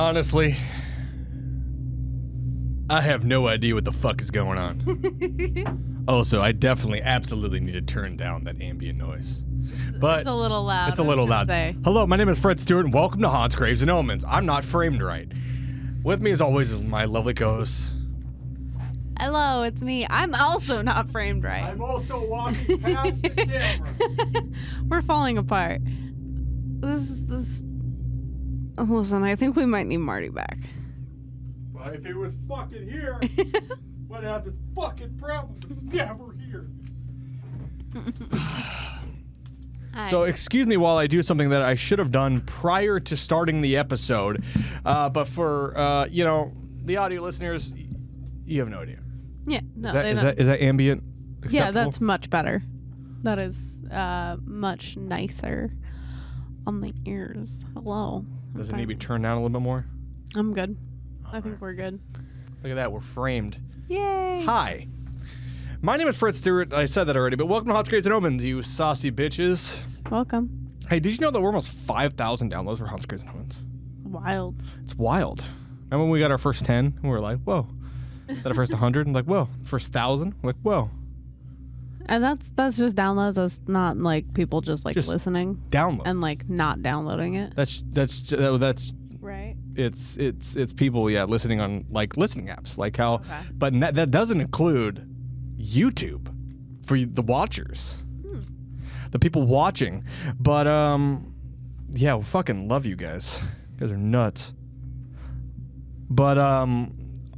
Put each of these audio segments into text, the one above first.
Honestly, I have no idea what the fuck is going on. Also, I absolutely need to turn down that ambient noise. But it's a little loud. It's a little loud. Hello, my name is Fred Stewart, and welcome to Haunts, Graves, and Omens. I'm not framed right. With me, as always, is my lovely co-host. Hello, it's me. I'm also not framed right. I'm also walking past the camera. We're falling apart. Listen, I think we might need Marty back. Well, if he was fucking here, we'd have this fucking problem. He's never here. So excuse me while I do something that I should have done prior to starting the episode. But for, the audio listeners, you have no idea. Yeah. No, is that ambient acceptable? Yeah, that's much better. That is much nicer on the ears. Hello. Does it need to be turned down a little bit more? I'm good. All I think we're good. Look at that. We're framed. Yay. Hi. My name is Fred Stewart. I said that already, but welcome to Haunts, Graves, and Omens, you saucy bitches. Welcome. Hey, did you know that we're almost 5,000 downloads for Haunts, Graves, and Omens? Wild. It's wild. Remember when we got our first 10? We were like, whoa. Then our first 100, and like, whoa. First 1,000, like, whoa. And that's just downloads. That's not like people just listening. Download. And like not downloading it. That's right. It's people listening on like listening apps, like how. Okay. But that doesn't include YouTube for the watchers, the people watching. But we fucking love you guys. You guys are nuts. But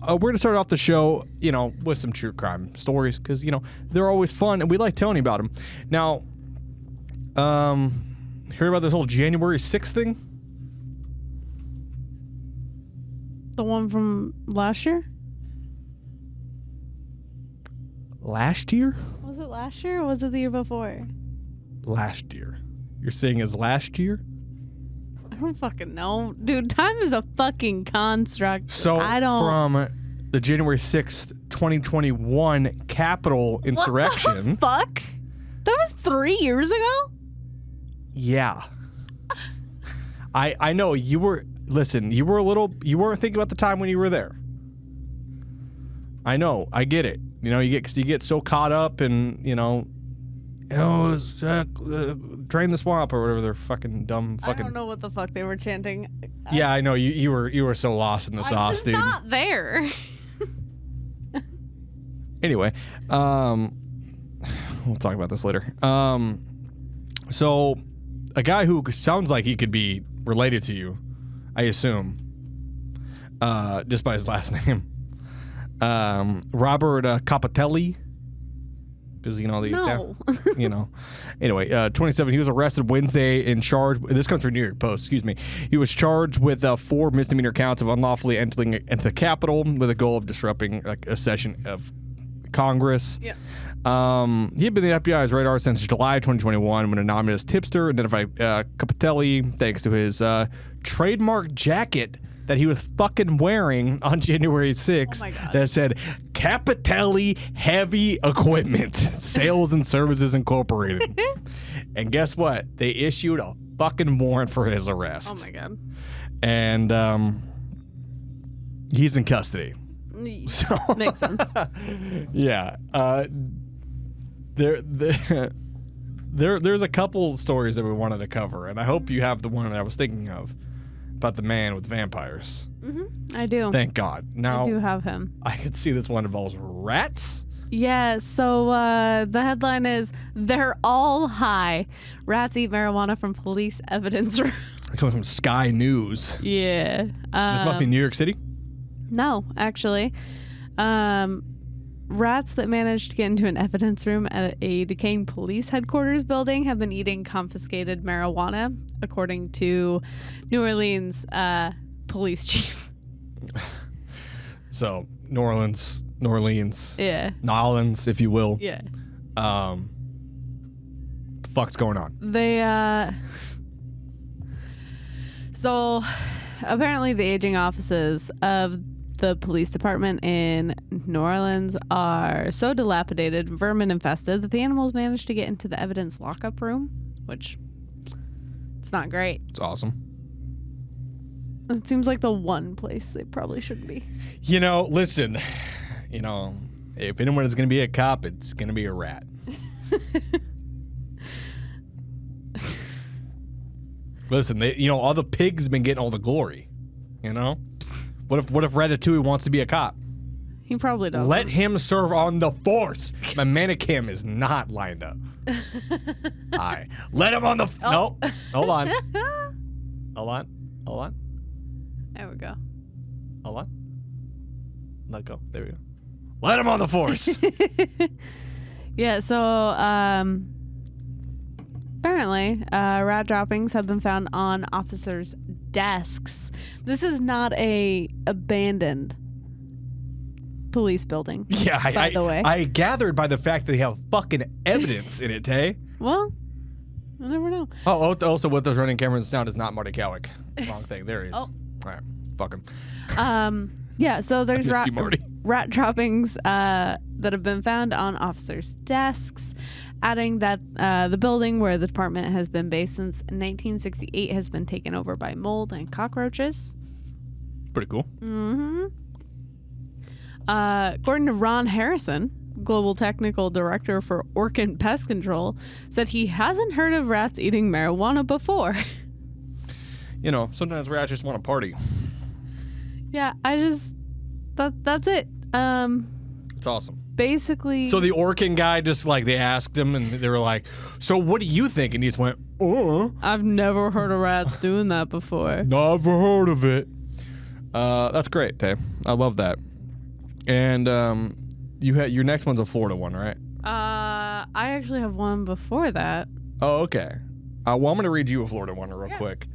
we're going to start off the show, with some true crime stories because, they're always fun and we like telling you about them. Now, hear about this whole January 6th thing? The one from last year? Last year? Was it last year or was it the year before? Last year. You're saying is last year? I don't fucking know. Dude, time is a fucking construct. So from the January 6th, 2021 Capitol insurrection. What the fuck? That was 3 years ago? Yeah. I know you were, listen, you weren't thinking about the time when you were there. I know, I get it. You get so caught up in, drain the swamp or whatever they're fucking dumb fucking. I don't know what the fuck they were chanting. Yeah, I know you were so lost in the sauce, dude. I was not there. Anyway, we'll talk about this later. So a guy who sounds like he could be related to you, I assume, just by his last name, Robert Capitelli. Because, Anyway, 27, he was arrested Wednesday and charged, this comes from New York Post, excuse me. He was charged with 4 misdemeanor counts of unlawfully entering into the Capitol with the goal of disrupting a session of Congress. Yeah. He had been the FBI's radar since July 2021 when an anonymous tipster identified Capitelli thanks to his trademark jacket that he was fucking wearing on January 6th that said Capitelli Heavy Equipment Sales and Services Incorporated. And guess what? They issued a fucking warrant for his arrest. Oh my god. And he's in custody. So makes sense. Yeah. There's a couple stories that we wanted to cover, and I hope you have the one that I was thinking of. About the man with vampires. Mm-hmm. I do. Thank God. Now I do have him. I could see this one involves rats. Yeah, so the headline is, "They're all high. Rats eat marijuana from police evidence room." It comes from Sky News. Yeah. This must be New York City? No, actually. Rats that managed to get into an evidence room at a decaying police headquarters building have been eating confiscated marijuana, according to New Orleans police chief. So, New Orleans. Yeah. Nolans, if you will. Yeah. The fuck's going on? So, apparently the aging offices of the police department in New Orleans are so dilapidated, vermin infested, that the animals managed to get into the evidence lockup room, which it's not great. It's awesome. It seems like the one place they probably shouldn't be. Listen, if anyone is going to be a cop, it's going to be a rat. Listen, all the pigs have been getting all the glory. What if Ratatouille wants to be a cop? He probably doesn't. Let him serve on the force. My manicam is not lined up. Hi. Let him on the... No. Hold on. Hold on. There we go. Hold on. Let go. There we go. Let him on the force. Yeah, so apparently rat droppings have been found on officers' desks. This is not a abandoned police building. Yeah, by the way. I gathered by the fact that they have fucking evidence in it, Tay. Well, I never know. Oh, also with those running cameras, the sound is not Marty Cowick. Wrong thing. There he is. Oh. All right. Fuck him. Yeah, so there's I miss you, Marty. rat droppings that have been found on officers' desks, adding that the building where the department has been based since 1968 has been taken over by mold and cockroaches. Pretty cool. Mm-hmm. According to Ron Harrison, Global Technical Director for Orkin Pest Control, said he hasn't heard of rats eating marijuana before. Sometimes rats just want to party. Yeah, that's it. It's awesome. Basically. So the Orkin guy just they asked him and they were like, so what do you think? And he just went, I've never heard of rats doing that before. Never heard of it. That's great, Tay. I love that. And your next one's a Florida one, right? I actually have one before that. Oh, okay. Well, I'm going to read you a Florida one real quick.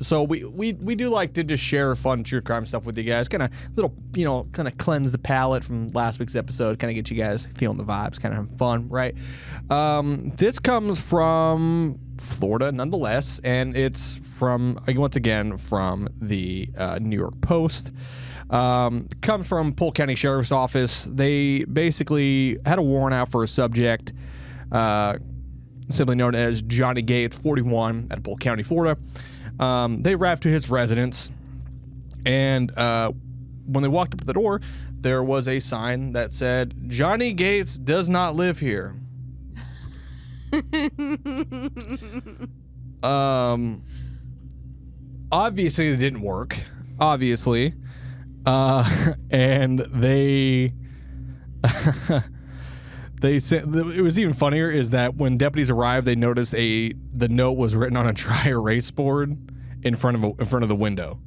So we do like to just share fun true crime stuff with you guys. Kind of kind of cleanse the palate from last week's episode. Kind of get you guys feeling the vibes. Kind of have fun, right? This comes from Florida, nonetheless, and it's once again from the New York Post. Comes from Polk County Sheriff's Office. They basically had a warrant out for a subject, simply known as Johnny Gates, 41, at Polk County, Florida. They arrived to his residence, and when they walked up to the door, there was a sign that said, "Johnny Gates does not live here." Obviously, it didn't work. Obviously. And they said it was even funnier is that when deputies arrived, they noticed the note was written on a dry erase board in front of the window.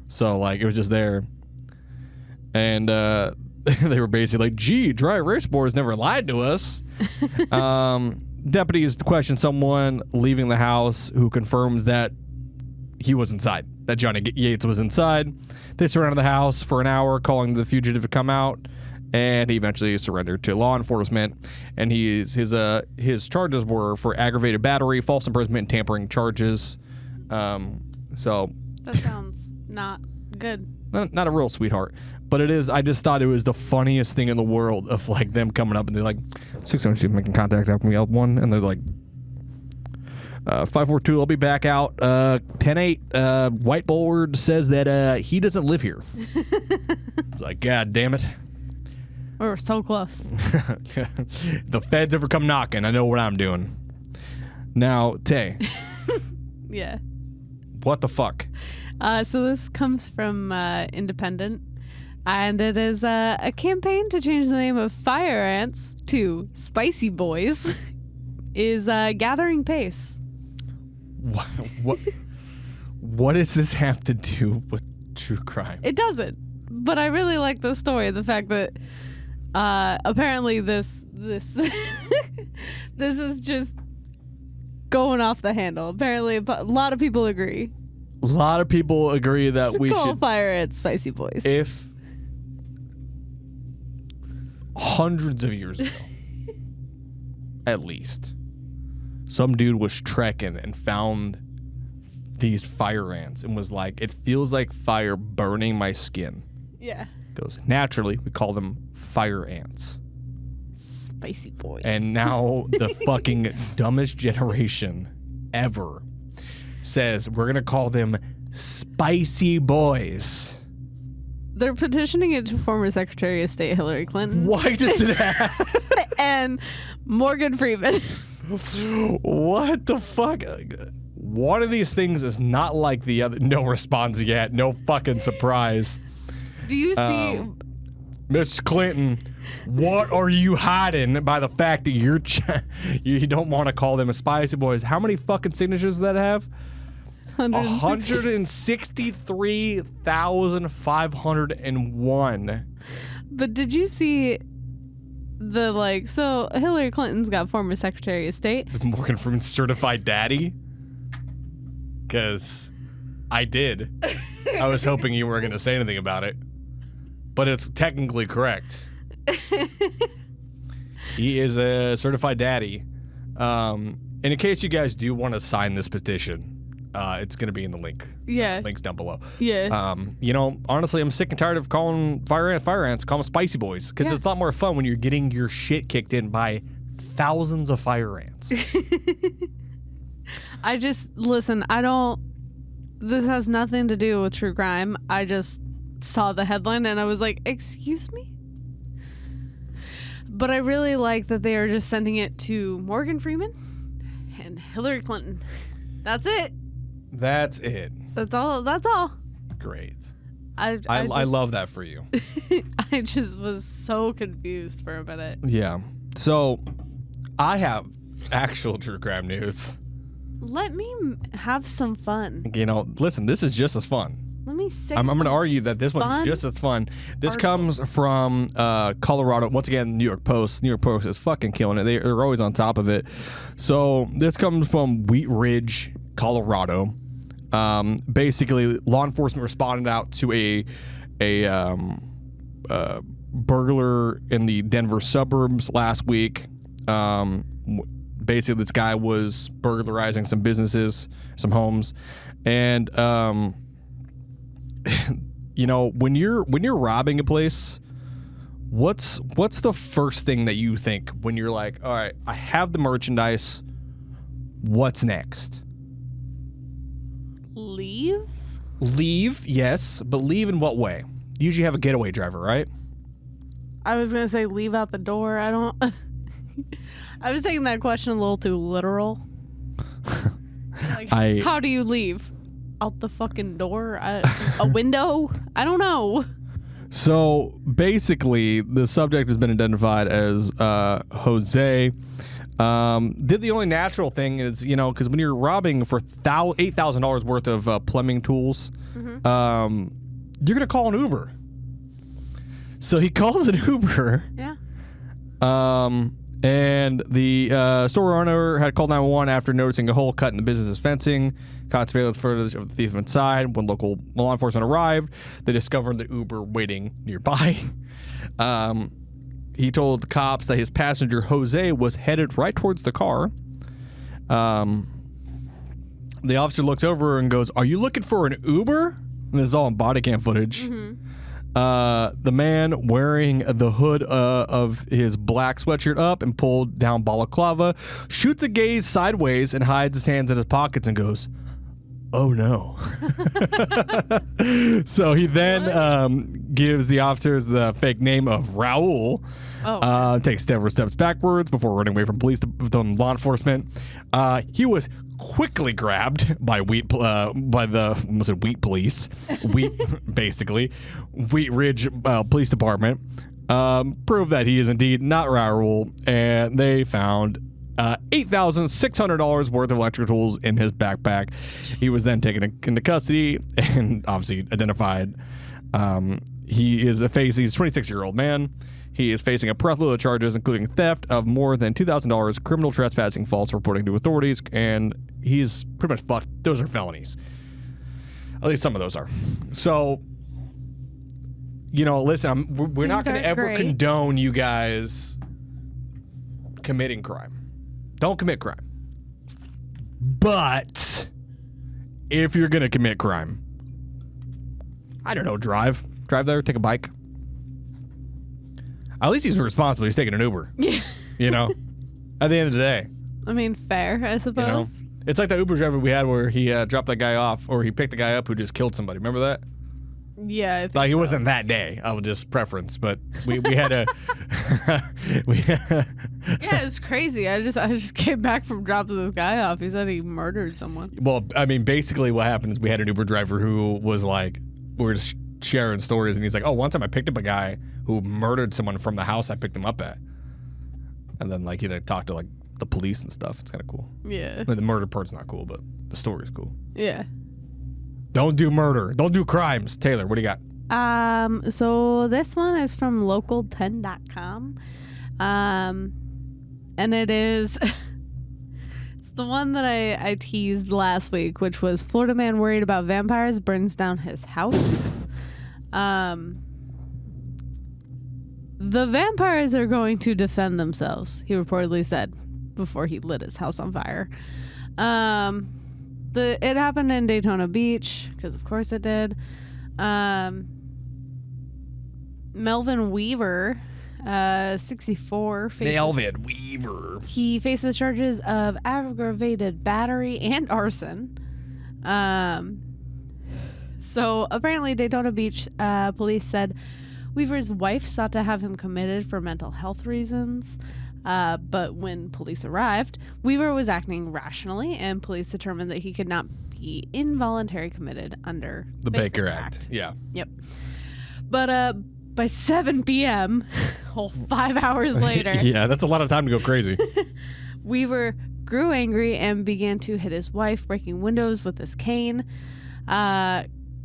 So it was just there, and they were basically like, "Gee, dry erase boards never lied to us." Deputies questioned someone leaving the house who confirms that he was inside, that Johnny Yates was inside. They surrounded the house for an hour, calling the fugitive to come out, and he eventually surrendered to law enforcement. And his charges were for aggravated battery, false imprisonment, and tampering charges. So that sounds not good. Not a real sweetheart, but it is. I just thought it was the funniest thing in the world of them coming up and they're like, 602 making contact after me, L1, and they're like, 542, I'll be back out. 10-8, whiteboard says that he doesn't live here. It's like, God damn it. We were so close. The feds ever come knocking, I know what I'm doing. Now, Tay. Yeah. What the fuck? So this comes from Independent, and it is a campaign to change the name of fire ants to spicy boys is gathering pace. What does this have to do with true crime? It doesn't. But I really like the story. The fact that apparently this this is just going off the handle. Apparently, a lot of people agree. A lot of people agree that we call should fire ants spicy boys. If hundreds of years ago, at least, some dude was trekking and found these fire ants and was like, "It feels like fire burning my skin." Yeah. Goes, naturally, we call them fire ants. Spicy boys. And now the fucking dumbest generation ever says we're going to call them spicy boys. They're petitioning it to former Secretary of State Hillary Clinton. Why does it have? And Morgan Freeman. What the fuck? One of these things is not like the other. No response yet. No fucking surprise. Do you see... Miss Clinton, what are you hiding by the fact that you don't want to call them a spicy boys? How many fucking signatures does that have? 163,501. But did you see so Hillary Clinton's got former Secretary of State. Morgan Freeman's certified daddy? Because I did. I was hoping you weren't going to say anything about it. But it's technically correct. He is a certified daddy. And in case you guys do want to sign this petition, it's going to be in the link. Yeah. Links down below. Yeah. Honestly, I'm sick and tired of calling fire ants. Call them spicy boys. Because it's a lot more fun when you're getting your shit kicked in by thousands of fire ants. This has nothing to do with true crime. I just saw the headline and I was like, excuse me? But I really like that they are just sending it to Morgan Freeman and Hillary Clinton. That's it. That's it. That's all. Great. I love that for you. I just was so confused for a minute. Yeah. So I have actual true crime news. Let me have some fun. Listen, this is just as fun. Let me say I'm going to argue that this one's just as fun. This comes from Colorado. Once again, New York Post. New York Post is fucking killing it. They're always on top of it. So this comes from Wheat Ridge, Colorado. Basically, law enforcement responded out to a burglar in the Denver suburbs last week. Basically, this guy was burglarizing some businesses, some homes, and when you're robbing a place, what's the first thing that you think when you're like, all right, I have the merchandise, what's next? Leave, yes, but leave in what way? You usually have a getaway driver, right? I was gonna say leave out the door. I was taking that question a little too literal. How do you leave? Out the fucking door? A window? I don't know. So basically, the subject has been identified as Jose. Did the only natural thing is, because when you're robbing for $8,000 worth of plumbing tools, you're going to call an Uber. So he calls an Uber. Yeah. And the store owner had called 911 after noticing a hole cut in the business's fencing. Caught surveillance footage of the thief inside. When local law enforcement arrived, they discovered the Uber waiting nearby. He told the cops that his passenger, Jose, was headed right towards the car. The officer looks over and goes, "Are you looking for an Uber?" And this is all in body cam footage. Mm-hmm. The man wearing the hood of his black sweatshirt up and pulled down balaclava shoots a gaze sideways and hides his hands in his pockets and goes, "Oh no." So he then gives the officers the fake name of Raul. Takes several steps backwards before running away from law enforcement. He was quickly grabbed by Wheat Police, basically Wheat Ridge Police Department. Proved that he is indeed not Raul, and they found $8,600 worth of electrical tools in his backpack. He was then taken into custody and obviously identified. He's a 26-year-old man. He is facing a plethora of charges, including theft of more than $2,000, criminal trespassing, false reporting to authorities, and he's pretty much fucked. Those are felonies. At least some of those are. So, listen, we're not going to ever condone you guys committing crime. Don't commit crime. But if you're going to commit crime, I don't know, drive there, take a bike. At least he's responsible. He's taking an Uber. Yeah. At the end of the day. I mean, fair, I suppose. It's like the Uber driver we had where he dropped that guy off, or he picked the guy up who just killed somebody. Remember that? Yeah, I think Like, it so. wasn't that day. I would just preference, but we had a... Yeah, it's crazy. I just came back from dropping this guy off. He said he murdered someone. Well, I mean, basically what happened is we had an Uber driver who was like, we were just sharing stories, and he's like, oh, one time I picked up a guy who murdered someone from the house I picked him up at. And then, like, he'd talk to, like, the police and stuff. It's kind of cool. Yeah. I mean, the murder part's not cool, but the story's cool. Yeah. Don't do murder. Don't do crimes. Taylor, what do you got? So this one is from local10.com. And it is it's the one that I teased last week, which was Florida man worried about vampires burns down his house. The vampires are going to defend themselves, he reportedly said before he lit his house on fire. It happened in Daytona Beach, because of course it did. Melvin Weaver, 64. Melvin Weaver. He faces charges of aggravated battery and arson. So apparently Daytona Beach police said Weaver's wife sought to have him committed for mental health reasons. But when police arrived, Weaver was acting rationally, and police determined that he could not be involuntary committed under The Baker Act. Yeah. Yep. But by 7 p.m., 5 hours later, Yeah, that's a lot of time to go crazy. Weaver grew angry and began to hit his wife, breaking windows with his cane.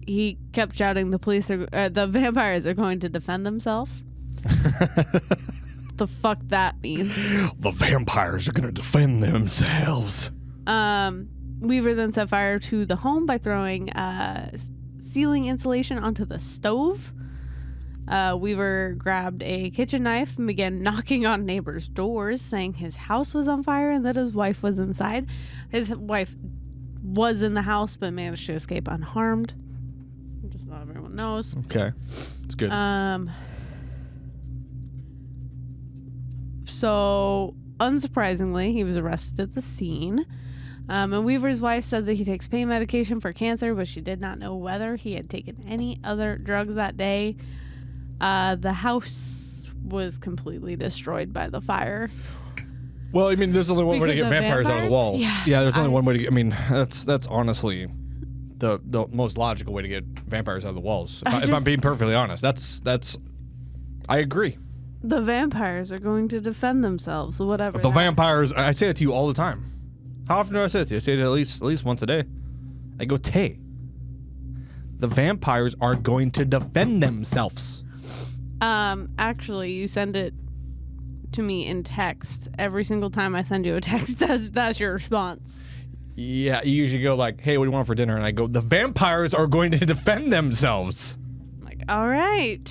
He kept shouting, the vampires are going to defend themselves. The fuck that means. The vampires are going to defend themselves. Weaver then set fire to the home by throwing ceiling insulation onto the stove. Weaver grabbed a kitchen knife and began knocking on neighbors' doors, saying his house was on fire and that his wife was inside. His wife was in the house but managed to escape unharmed. Just not everyone knows. Okay. It's good. So, unsurprisingly, he was arrested at the scene. And Weaver's wife said that he takes pain medication for cancer, but she did not know whether he had taken any other drugs that day. The house was completely destroyed by the fire. Well, I mean, there's only one way to get vampires out of the walls. Yeah, there's only one way to get, I mean, that's honestly the most logical way to get vampires out of the walls. If I'm being perfectly honest, that's I agree. The vampires are going to defend themselves, whatever. The vampires, I say it to you all the time. How often do I say it to you? I say it at least once a day. I go, Tay, the vampires are going to defend themselves. Actually, you send it to me in text. Every single time I send you a text, that's your response. Yeah, you usually go like, hey, what do you want for dinner? And I go, the vampires are going to defend themselves. I'm like, all right,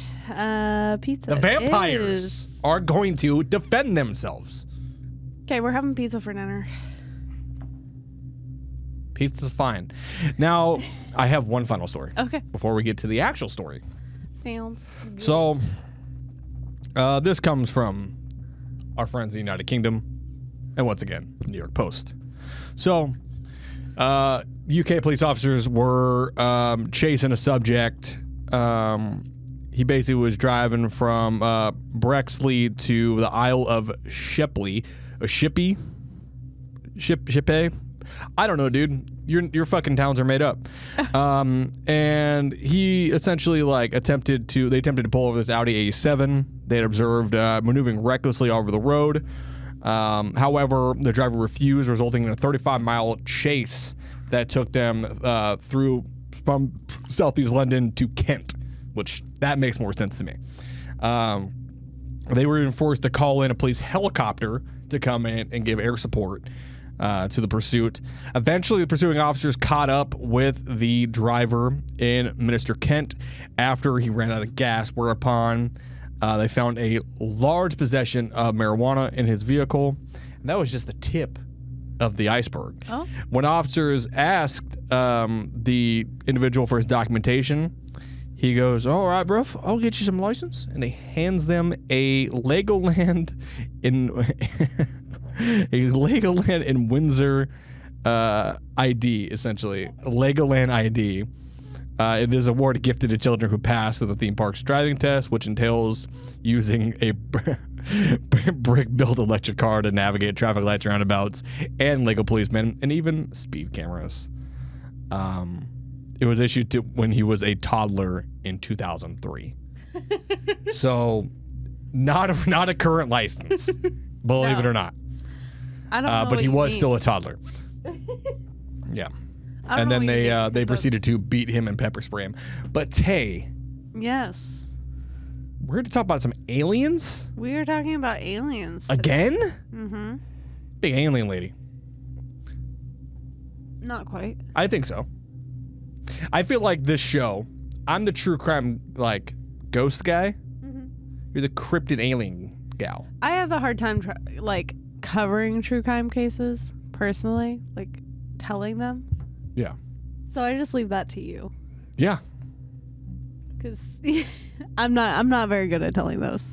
pizza. The vampires are going to defend themselves. Okay, we're having pizza for dinner. Pizza's fine. Now, I have one final story. Okay. Before we get to the actual story. Sounds good. So, this comes from our friends in the United Kingdom, and once again, the New York Post. So, UK police officers were chasing a subject. He basically was driving from Brexley to the Isle of Shippey. I don't know, dude. Your fucking towns are made up. And he essentially attempted to pull over this Audi A7. They had observed maneuvering recklessly over the road. However, the driver refused, resulting in a 35-mile chase that took them from southeast London to Kent, which that makes more sense to me. They were even forced to call in a police helicopter to come in and give air support to the pursuit. Eventually, the pursuing officers caught up with the driver in Minister Kent after he ran out of gas, whereupon they found a large possession of marijuana in his vehicle. And that was just the tip of the iceberg. Oh. When officers asked the individual for his documentation, he goes, all right, bro, I'll get you some license. And he hands them a Legoland in Windsor ID, essentially. Legoland ID. It is a award gifted to children who pass through the theme park's driving test, which entails using a brick-built electric car to navigate traffic lights, roundabouts, and Lego policemen, and even speed cameras. It was issued to when he was a toddler in 2003. So, not a current license, believe it or not. I don't know but he was mean. Still a toddler. Yeah. And then they proceeded to beat him and pepper spray him. But Tay. Yes. We're here to talk about some aliens. We are talking about aliens today. Again? Mm-hmm. Big alien lady. Not quite. I think so. I feel like this show, I'm the true crime, like, ghost guy. Mm-hmm. You're the cryptid alien gal. I have a hard time, covering true crime cases, personally. Like, telling them. Yeah. So I just leave that to you. Yeah. Because I'm not very good at telling those.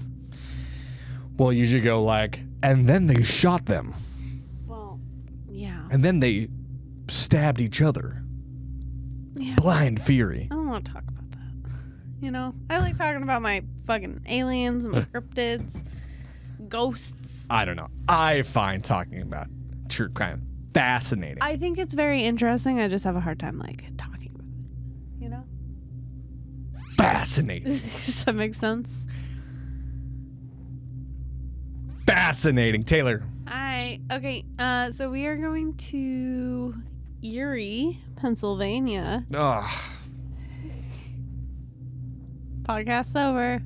Well, you usually go like, and then they shot them. Well, yeah. And then they stabbed each other. Yeah. Blind fury. I don't want to talk about that. You know, I like talking about my fucking aliens, my cryptids, ghosts. I don't know. I find talking about true crime fascinating. I think it's very interesting. I just have a hard time talking about it. You know? Fascinating. Does that make sense? Fascinating. Taylor. Okay. So we are going to Erie, Pennsylvania. Ugh. Podcast's over.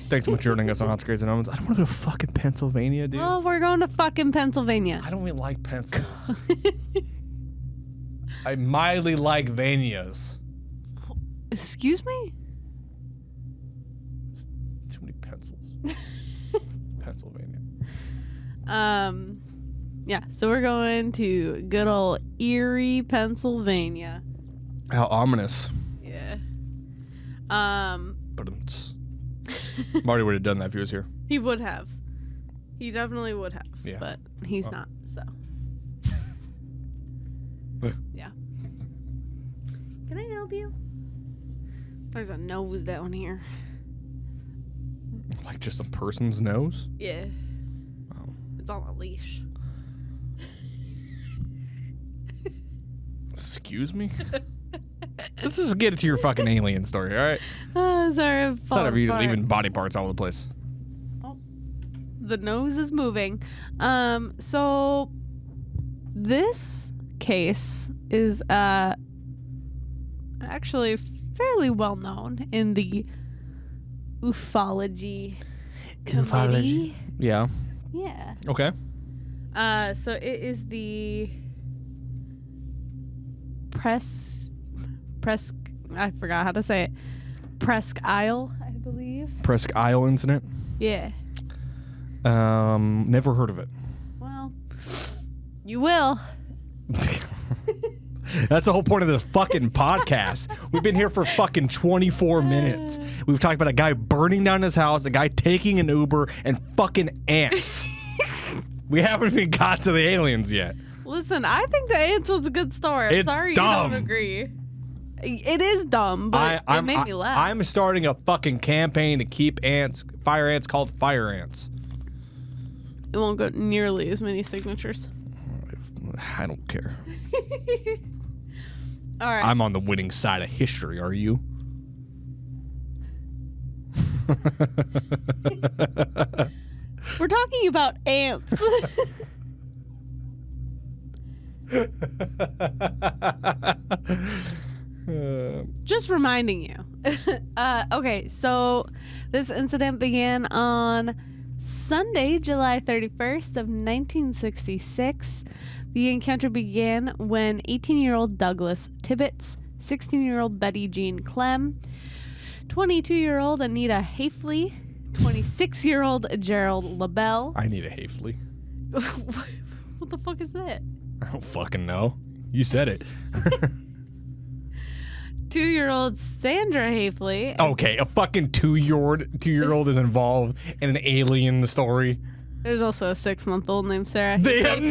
Thanks so much for joining us on Hot Scars and Omens. I don't want to go to fucking Pennsylvania, dude. Oh, we're going to fucking Pennsylvania. I don't even like pencils. I mildly like Vanias. Excuse me? Too many pencils. Pennsylvania. Yeah, so we're going to good old Erie, Pennsylvania. How ominous. Yeah. But Marty would have done that if he was here. He would have. He definitely would have. Yeah. But he's not, so. Yeah. Can I help you? There's a nose down here. Like just a person's nose? Yeah. Oh. It's on a leash. Excuse me? Let's just get to your fucking alien story, all right? Sorry, I'm Instead of you leaving body parts all over the place. Oh, the nose is moving. So this case is actually fairly well known in the ufology committee. Yeah. Yeah. Okay. So it is the Presque, I forgot how to say it. Presque Isle, I believe. Presque Isle incident? Yeah. Never heard of it. Well, you will. That's the whole point of this fucking podcast. We've been here for fucking 24 minutes. We've talked about a guy burning down his house, a guy taking an Uber, and fucking ants. We haven't even got to the aliens yet. Listen, I think the ants was a good story. It's Sorry dumb. You don't agree. It is dumb, but it made me laugh. I'm starting a fucking campaign to keep fire ants called fire ants. It won't get nearly as many signatures. I don't care. All right. I'm on the winning side of history, are you? We're talking about ants. Just reminding you. Okay, so this incident began on Sunday, July 31st of 1966. The encounter began when 18-year-old Douglas Tibbetts, 16-year-old Betty Jean Clem, 22-year-old Anita Hafley, 26-year-old Gerald LaBelle. I need a Hafley. What the fuck is that? I don't fucking know. You said it. 2-year-old Sandra Hafley. Okay, a fucking two-year-old is involved in an alien story. There's also a 6-month-old named Sarah. They have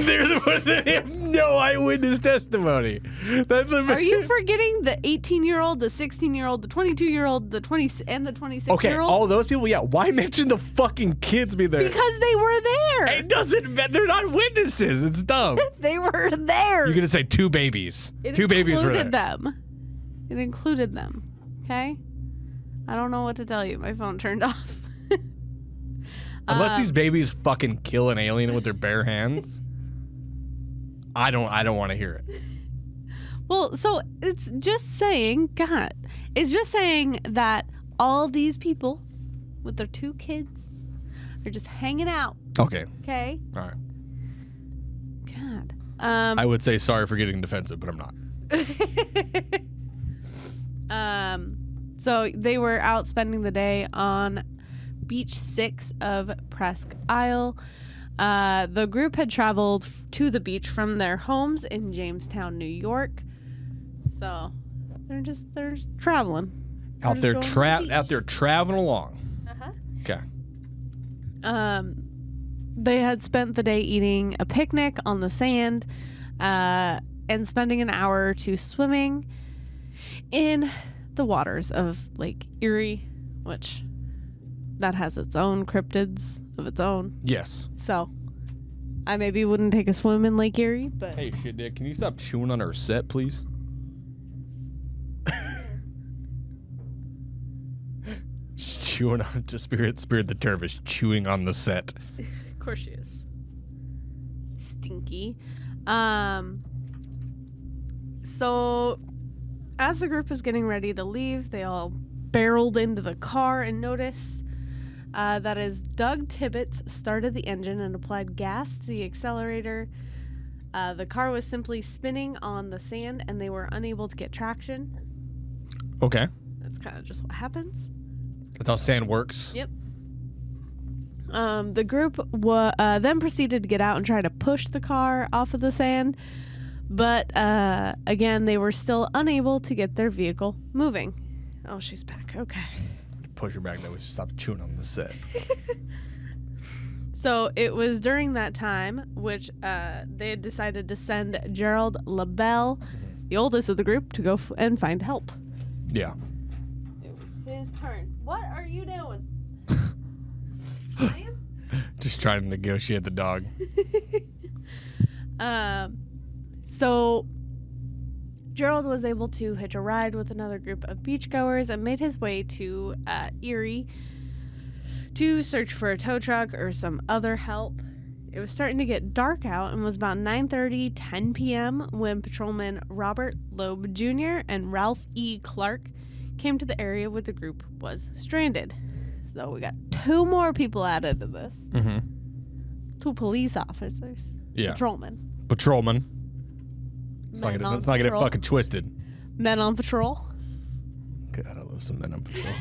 no eyewitness testimony. Are you forgetting the 18-year-old, the 16-year-old, the 22-year-old, the 20 and the 26-year-old? Okay, all those people, yeah. Why mention the fucking kids be there? Because they were there. It doesn't matter. They're not witnesses. It's dumb. They were there. You're going to say 2 babies. It 2 babies were there. included them. It included them. Okay? I don't know what to tell you. My phone turned off. Unless these babies fucking kill an alien with their bare hands, I don't want to hear it. Well, so it's just saying, God, it's just saying that all these people with their 2 kids are just hanging out. Okay. Okay? All right. God. I would say sorry for getting defensive, but I'm not. So they were out spending the day on Beach 6 of Presque Isle. The group had traveled to the beach from their homes in Jamestown, New York. So they're just traveling. Out there traveling along. Uh-huh. Okay. They had spent the day eating a picnic on the sand, and spending an hour or 2 swimming in the waters of Lake Erie, which that has its own cryptids of its own. Yes. So I maybe wouldn't take a swim in Lake Erie, but Hey, shit, Dick, can you stop chewing on our set, please? Just chewing on, just Spirit the Turf is chewing on the set. of course she is. Stinky. So as the group was getting ready to leave, they all barreled into the car and noticed that as Doug Tibbetts started the engine and applied gas to the accelerator, the car was simply spinning on the sand and they were unable to get traction. Okay. That's kind of just what happens. That's how sand works. Yep. The group then proceeded to get out and try to push the car off of the sand, but again, they were still unable to get their vehicle moving. Oh, she's back. Okay. Push her back. That we stop chewing on the set. So it was during that time which they had decided to send Gerald LaBelle, the oldest of the group, to go and find help. Yeah. It was his turn. What are you doing? Just trying to negotiate the dog. So Gerald was able to hitch a ride with another group of beachgoers and made his way to Erie to search for a tow truck or some other help. It was starting to get dark out and was about 9:30, 10 p.m. when patrolman Robert Loeb Jr. and Ralph E. Clark came to the area where the group was stranded. So we got 2 more people added to this. Mm-hmm. 2 police officers. Yeah. Patrolmen. Let's not get it fucking twisted. Men on patrol. God, I love some men on patrol.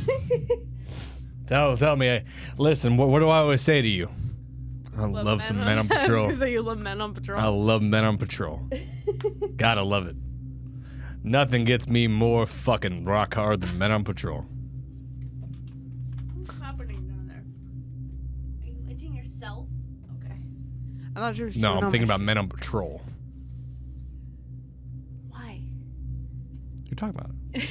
Tell me, listen, what do I always say to you? I love some men on patrol. I was gonna say you love men on patrol. I love men on patrol. Gotta love it. Nothing gets me more fucking rock hard than men on patrol. What's happening down there? Are you itching yourself? Okay. I thought you were. No, I'm thinking about men on patrol. Why? You're talking about it.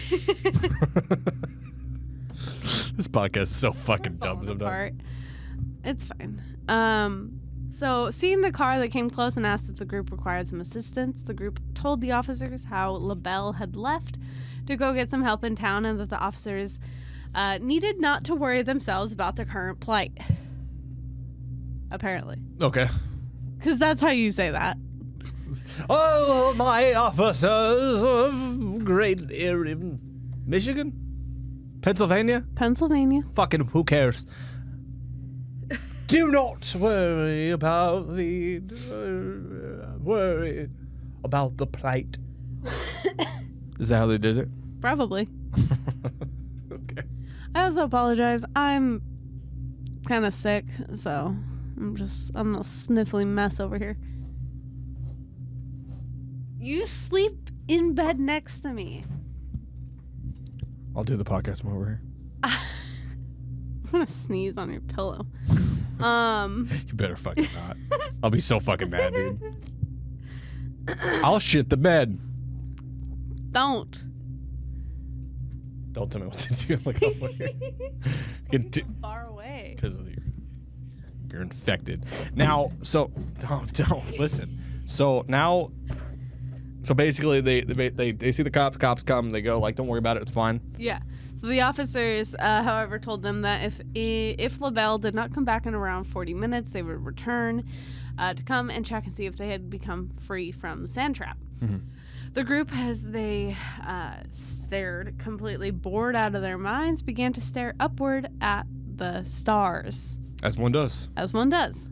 This podcast is so fucking dumb sometimes. It's fine. So seeing the car, they came close and asked if the group required some assistance. The group told the officers how LaBelle had left to go get some help in town and that the officers needed not to worry themselves about their current plight. Apparently. Okay. Because that's how you say that. Oh, my officers of Great Erie, Michigan? Pennsylvania? Fucking who cares? Do not worry about the plight. Is that how they did it? Probably. Okay. I also apologize. I'm kind of sick, so I'm a sniffly mess over here. You sleep in bed next to me. I'll do the podcast from over here. I'm gonna sneeze on your pillow. You better fucking not. I'll be so fucking mad, dude. I'll shit the bed. Don't tell me what to do. Like, far away. Because you're infected. Now, so don't listen. So now, basically they see the cops come. They go like, don't worry about it. It's fine. Yeah. So the officers, however, told them that if LaBelle did not come back in around 40 minutes, they would return to come and check and see if they had become free from the sand trap. Mm-hmm. The group, as they stared, completely bored out of their minds, began to stare upward at the stars. As one does. As one does.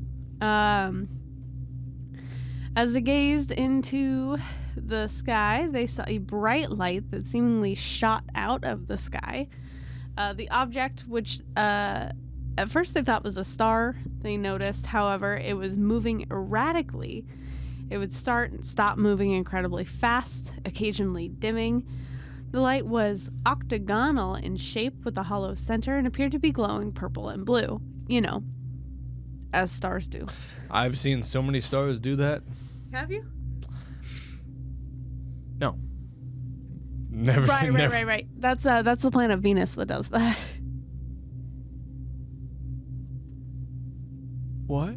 As they gazed into the sky, they saw a bright light that seemingly shot out of the sky. The object, which at first they thought was a star, they noticed, however, it was moving erratically. It would start and stop moving incredibly fast, occasionally dimming. The light was octagonal in shape with a hollow center and appeared to be glowing purple and blue. You know, as stars do. I've seen so many stars do that. Have you? No. Never. Right. That's the planet Venus that does that. What?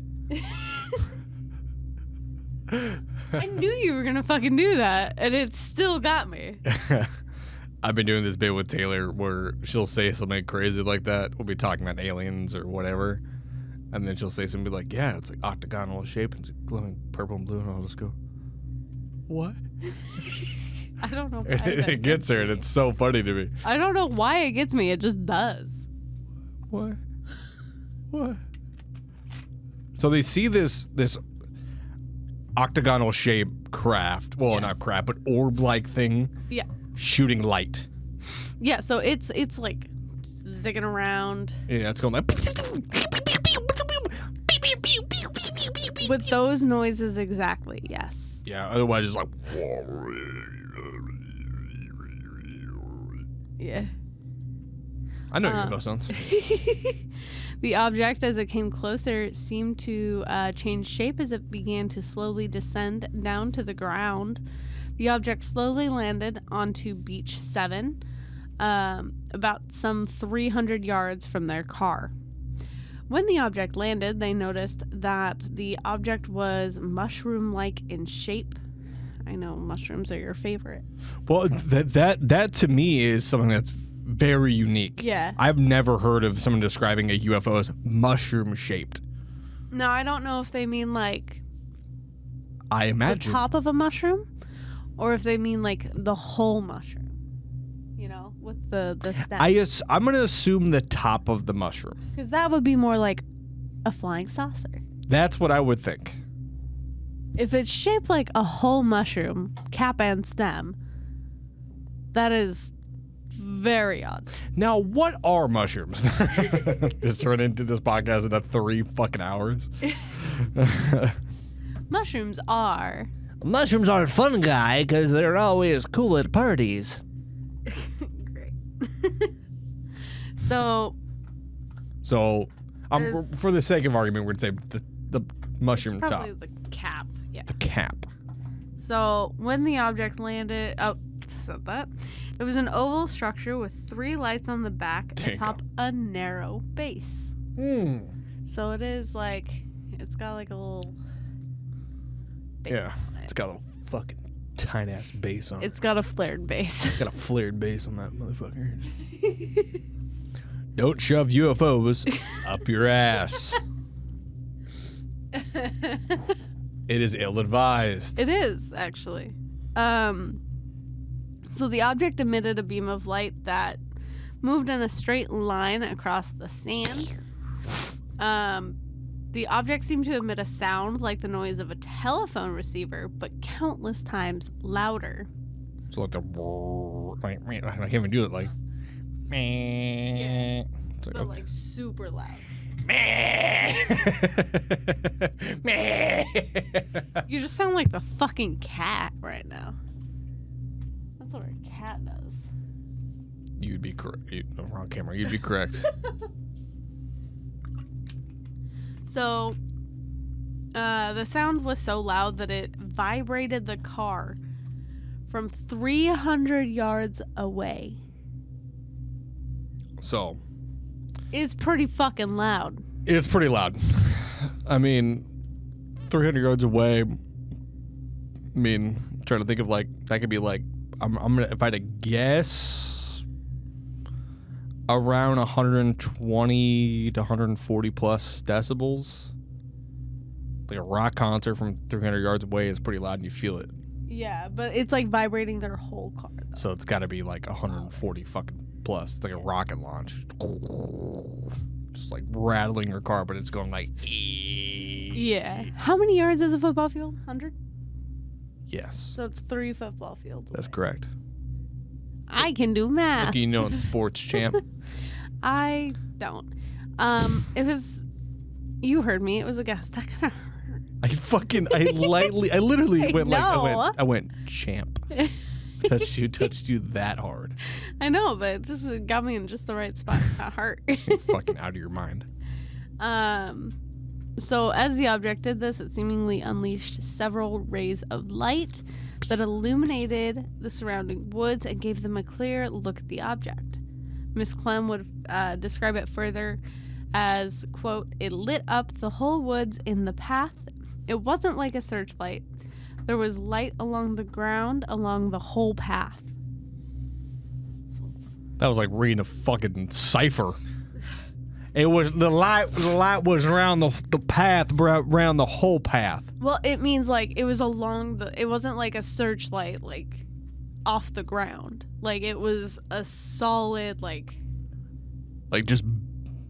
I knew you were gonna fucking do that, and it still got me. I've been doing this bit with Taylor where she'll say something crazy like that. We'll be talking about aliens or whatever, and then she'll say something like, "Yeah, it's like octagonal shape and it's glowing purple and blue," and I'll just go, "What?" I don't know why. It gets her, and it's so funny to me. I don't know why it gets me. It just does. What? So they see this octagonal shape craft. Well, Yes. not craft, but orb-like thing. Yeah. Shooting light. Yeah. So it's like zigging around. Yeah, it's going like. With those noises, exactly. Yes. Yeah. Otherwise, it's like. Yeah. I know UFO sounds. The object, as it came closer, seemed to change shape as it began to slowly descend down to the ground. The object slowly landed onto Beach 7, about some 300 yards from their car. When the object landed, they noticed that the object was mushroom-like in shape. I know mushrooms are your favorite. Well, that to me is something that's very unique. Yeah. I've never heard of someone describing a UFO as mushroom shaped. No, I don't know if they mean like I imagine the top of a mushroom, or if they mean like the whole mushroom. You know, with the stem. I'm gonna assume the top of the mushroom. Because that would be more like a flying saucer. That's what I would think. If it's shaped like a whole mushroom, cap and stem, that is very odd. Now, what are mushrooms? Just turn into this podcast in 3 fucking hours. Mushrooms are. Mushrooms are fun, guy, because they're always cool at parties. Great. So, for the sake of argument, we're going to say the mushroom top. probably the cap. Yeah. The cap. So when the object landed, said that. It was an oval structure with 3 lights on the back There you atop a narrow base. So it is like, it's got like a little base Yeah. on it. It's got a fucking tight ass base on it. It's got a flared base. It's got a flared base on that motherfucker. Don't shove UFOs up your ass. It is ill-advised. It is, actually. So the object emitted a beam of light that moved in a straight line across the sand. The object seemed to emit a sound like the noise of a telephone receiver, but countless times louder. So like the like I can't even do it like. Yeah. It's like, But okay. like super loud. You just sound like the fucking cat right now. That's what a cat does. You'd be correct. Wrong camera. You'd be correct. So, the sound was so loud that it vibrated the car from 300 yards away. So, It's pretty fucking loud. it's pretty loud. I mean, 300 yards away. I mean, I'm trying to think of like that could be like I'm gonna if I had to guess around 120 to 140 plus decibels. Like a rock concert from 300 yards away is pretty loud and you feel it. Yeah, but it's like vibrating their whole car, though. So it's got to be like 140 fucking plus. It's like a rocket launch. Just like rattling your car, but it's going like. Yeah. How many yards is a football field? 100? Yes. So it's 3 football fields. That's away. correct. I can do math. Look, you know it's sports, champ. I don't. It was. You heard me. It was a guess. That kind of hurt. I literally went like, know. I went champ. touched you that hard. I know, but it just got me in just the right spot. That hurt. You're fucking out of your mind. So as the object did this, it seemingly unleashed several rays of light that illuminated the surrounding woods and gave them a clear look at the object. Miss Clem would describe it further as, quote, it lit up the whole woods in the path. It wasn't like a searchlight. There was light along the ground, along the whole path. That was like reading a fucking cipher. It was the light was around the path, around the whole path. Well, it means like it was along it wasn't like a searchlight, like off the ground. Like it was a solid, like just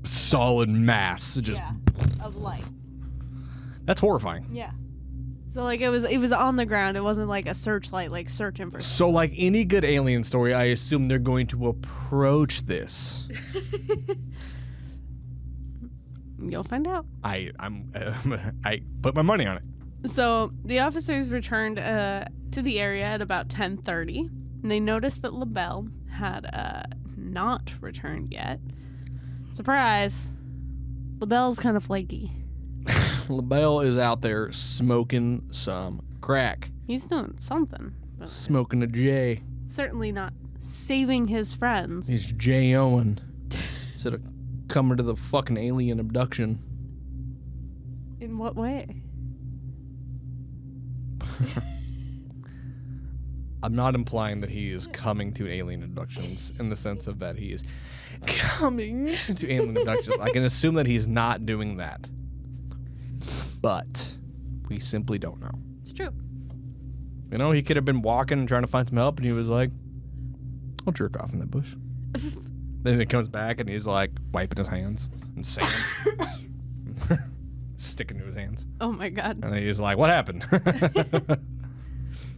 solid mass. Just of light. That's horrifying. Yeah. So like it was on the ground. It wasn't like a searchlight, like searching for. So like any good alien story, I assume they're going to approach this. You'll find out. I put my money on it. So the officers returned to the area at about 10:30, and they noticed that LaBelle had not returned yet. Surprise! LaBelle's kind of flaky. LaBelle is out there smoking some crack. He's doing something. But Smoking a J. certainly not saving his friends. He's J-Oing. Instead of coming to the fucking alien abduction. In what way? I'm not implying that he is coming to alien abductions in the sense of that he is coming to alien abductions. I can assume that he's not doing that. But we simply don't know. It's true. You know, he could have been walking and trying to find some help, and he was like, I'll jerk off in that bush. Then he comes back, and he's like wiping his hands and sand. Sticking to his hands. Oh my god. And then he's like, what happened?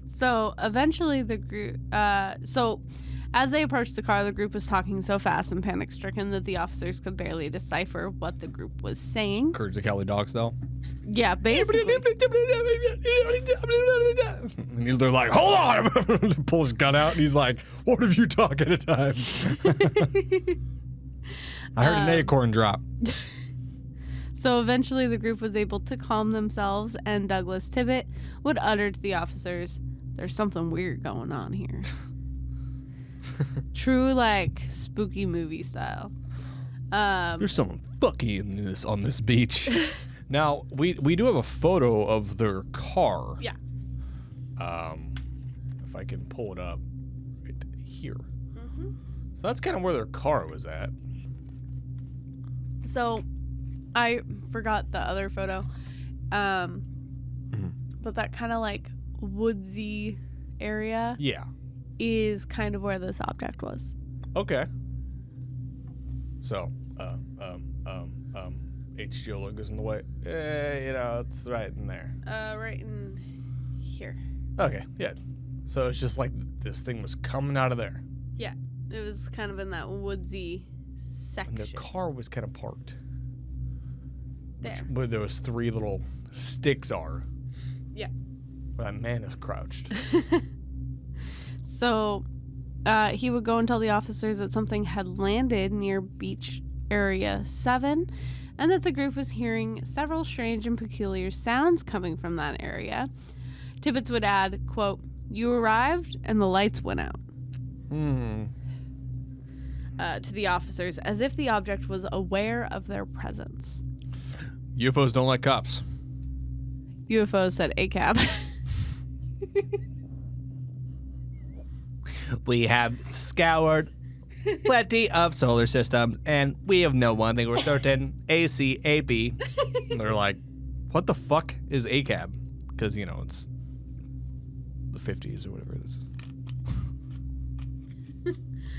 So eventually the group, as they approached the car, the group was talking so fast and panic-stricken that the officers could barely decipher what the group was saying. Courage the Cowardly Dog style. Yeah, basically. And they're like, hold on! Pull his gun out, and he's like, what if you talk at a time? I heard an acorn drop. So eventually the group was able to calm themselves, and Douglas Tibbet would utter to the officers, there's something weird going on here. True, like, spooky movie style. There's someone fucking on this beach. Now, we do have a photo of their car. Yeah. If I can pull it up right here. Mm-hmm. So that's kind of where their car was at. So, I forgot the other photo. But that kind of like woodsy area Yeah. is kind of where this object was. Okay. So, H.G.O logo's in the way. It's right in there. Right in here. Okay, yeah. So it's just like this thing was coming out of there. Yeah, it was kind of in that woodsy section. And the car was kind of parked. There. Where those 3 little sticks are. Yeah. Where that man is crouched. So, he would go and tell the officers that something had landed near beach area 7, and that the group was hearing several strange and peculiar sounds coming from that area. Tibbets would add, quote, "You arrived and the lights went out." To the officers, as if the object was aware of their presence. UFOs don't like cops. UFO said ACAB. We have scoured plenty of solar systems, and we have no one thing we're certain. ACAB. And they're like, what the fuck is ACAB? Because, you know, it's the 50s or whatever this is.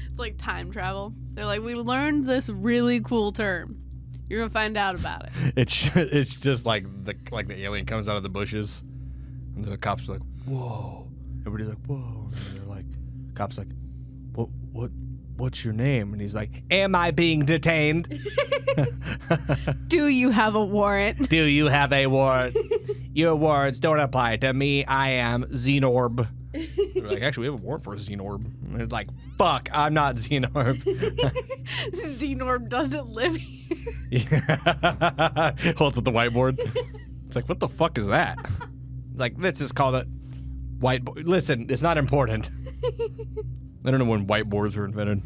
It's like time travel. They're like, we learned this really cool term. You're gonna find out about it. It's just like the alien comes out of the bushes, and the cops are like, whoa. Everybody's like, whoa. And they're like, cops like, what's your name? And he's like, am I being detained? Do you have a warrant? Do you have a warrant? Your words don't apply to me. I am Xenorb. They're like, actually, we have a warrant for a Xenorb. And it's like, fuck, I'm not Xenorb. Xenorb doesn't live here. Yeah. Holds up the whiteboard. It's like, what the fuck is that? It's like, let's just call it whiteboard. Listen, it's not important. I don't know when whiteboards were invented.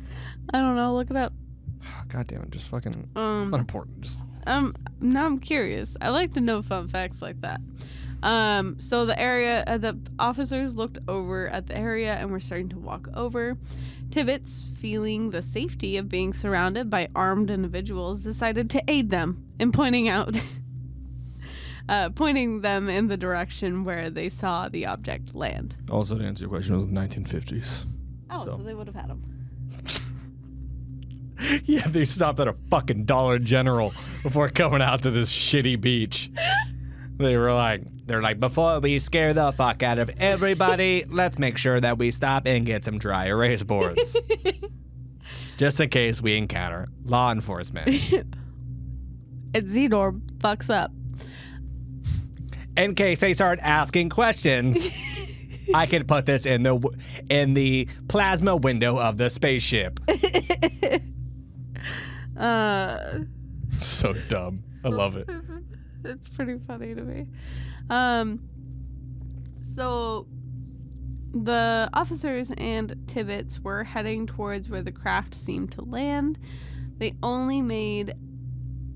I don't know. Look it up. God damn it. Just fucking, it's not important. Just. Now I'm curious. I like to know fun facts like that. So the officers looked over at the area and were starting to walk over. Tibbets, feeling the safety of being surrounded by armed individuals, decided to aid them in pointing them in the direction where they saw the object land. Also, to answer your question, it was the 1950s. Oh, so they would have had them. Yeah, they stopped at a fucking Dollar General before coming out to this shitty beach. They're like, before we scare the fuck out of everybody, let's make sure that we stop and get some dry erase boards. Just in case we encounter law enforcement. And Xenorb fucks up. In case they start asking questions, I can put this in the plasma window of the spaceship. So dumb. I love it. It's pretty funny to me. So the officers and Tibbets were heading towards where the craft seemed to land. They only made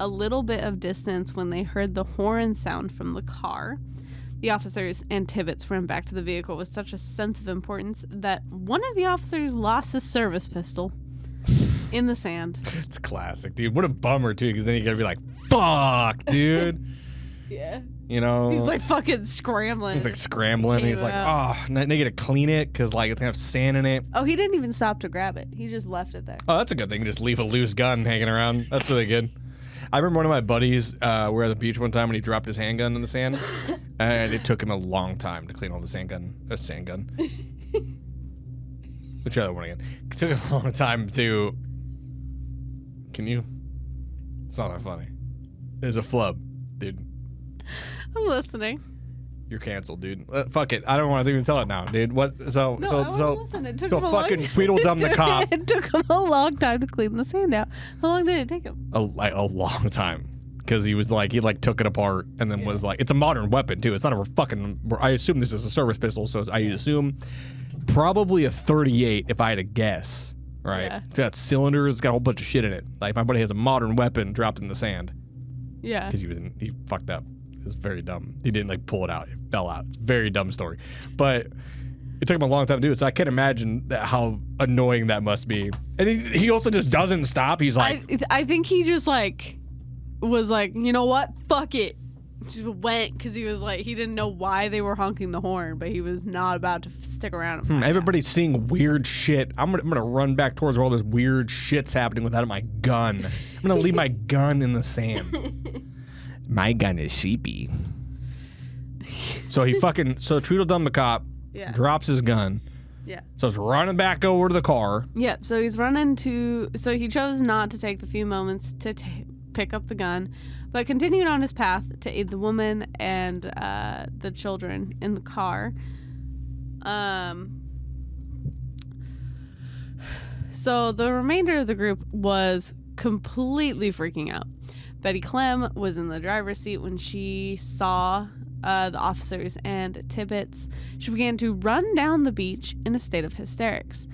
a little bit of distance when they heard the horn sound from the car. The officers and Tibbets ran back to the vehicle with such a sense of importance that one of the officers lost his service pistol in the sand. It's classic, dude. What a bummer, too, because then you gotta be like, fuck, dude. Yeah. You know? He's like fucking scrambling. He's like scrambling. He's like, oh, now you gotta clean it because like it's gonna have sand in it. Oh, he didn't even stop to grab it. He just left it there. Oh, that's a good thing. Just leave a loose gun hanging around. That's really good. I remember one of my buddies were at the beach one time when he dropped his handgun in the sand, and it took him a long time to clean all the sand gun. Which other one again? It took a long time to. Can you? It's not that funny. There's a flub, dude. I'm listening. You're canceled, dude. Fuck it. I don't want to even tell it now, dude. What? So listen. It took him a fucking long Tweedledum the cop. It took him a long time to clean the sand out. How long did it take him? A long time. Because he took it apart and then was like, it's a modern weapon too. It's not a fucking. I assume this is a service pistol, so I assume probably a 38 if I had to guess. Right? Yeah. It's got cylinders. It's got a whole bunch of shit in it. Like my buddy has a modern weapon dropped in the sand. Yeah. Because he fucked up. It was very dumb. He didn't pull it out. It fell out. It's a very dumb story. But it took him a long time to do it, so I can't imagine how annoying that must be. And he also just doesn't stop. He's like... I think he just was like, you know what? Fuck it. Just went because he was like, he didn't know why they were honking the horn, but he was not about to stick around. Everybody's seeing weird shit. I'm gonna run back towards where all this weird shit's happening without my gun. I'm gonna leave my gun in the sand. My gun is sheepy. So Tweedledum the cop drops his gun. Yeah. So he's running back over to the car. Yeah. So he's so he chose not to take the few moments to pick up the gun, but continued on his path to aid the woman and the children in the car. So the remainder of the group was completely freaking out. Betty Clem was in the driver's seat when she saw the officers and Tibbets. She began to run down the beach in a state of hysterics.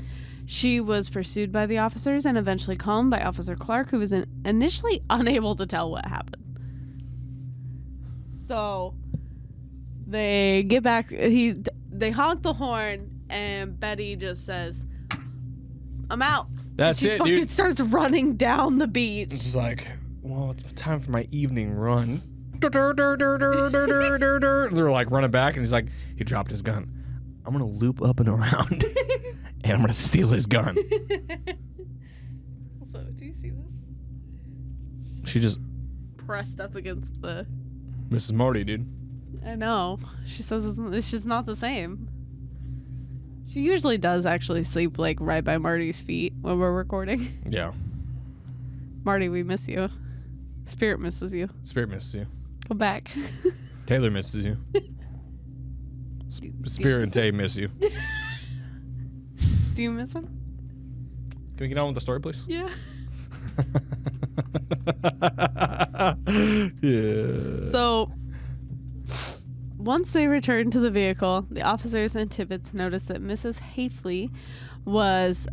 She was pursued by the officers and eventually calmed by Officer Clark, who was initially unable to tell what happened. So they get back. They honk the horn, and Betty just says, "I'm out." That's it, dude. She starts running down the beach. It's like, well, it's time for my evening run. They're like running back, and he's like, he dropped his gun. I'm gonna loop up and around, and I'm gonna steal his gun. Also, do you see this? She just pressed up against the Mrs. Marty, dude. I know. She says it's just not the same. She usually does actually sleep like right by Marty's feet when we're recording. Yeah. Marty, we miss you. Spirit misses you. Spirit misses you. Come back. Taylor misses you. Spirit and Tay miss you. Do you miss him? Can we get on with the story, please? Yeah. Yeah. So, once they returned to the vehicle, the officers and Tibbets noticed that Mrs. Hafley was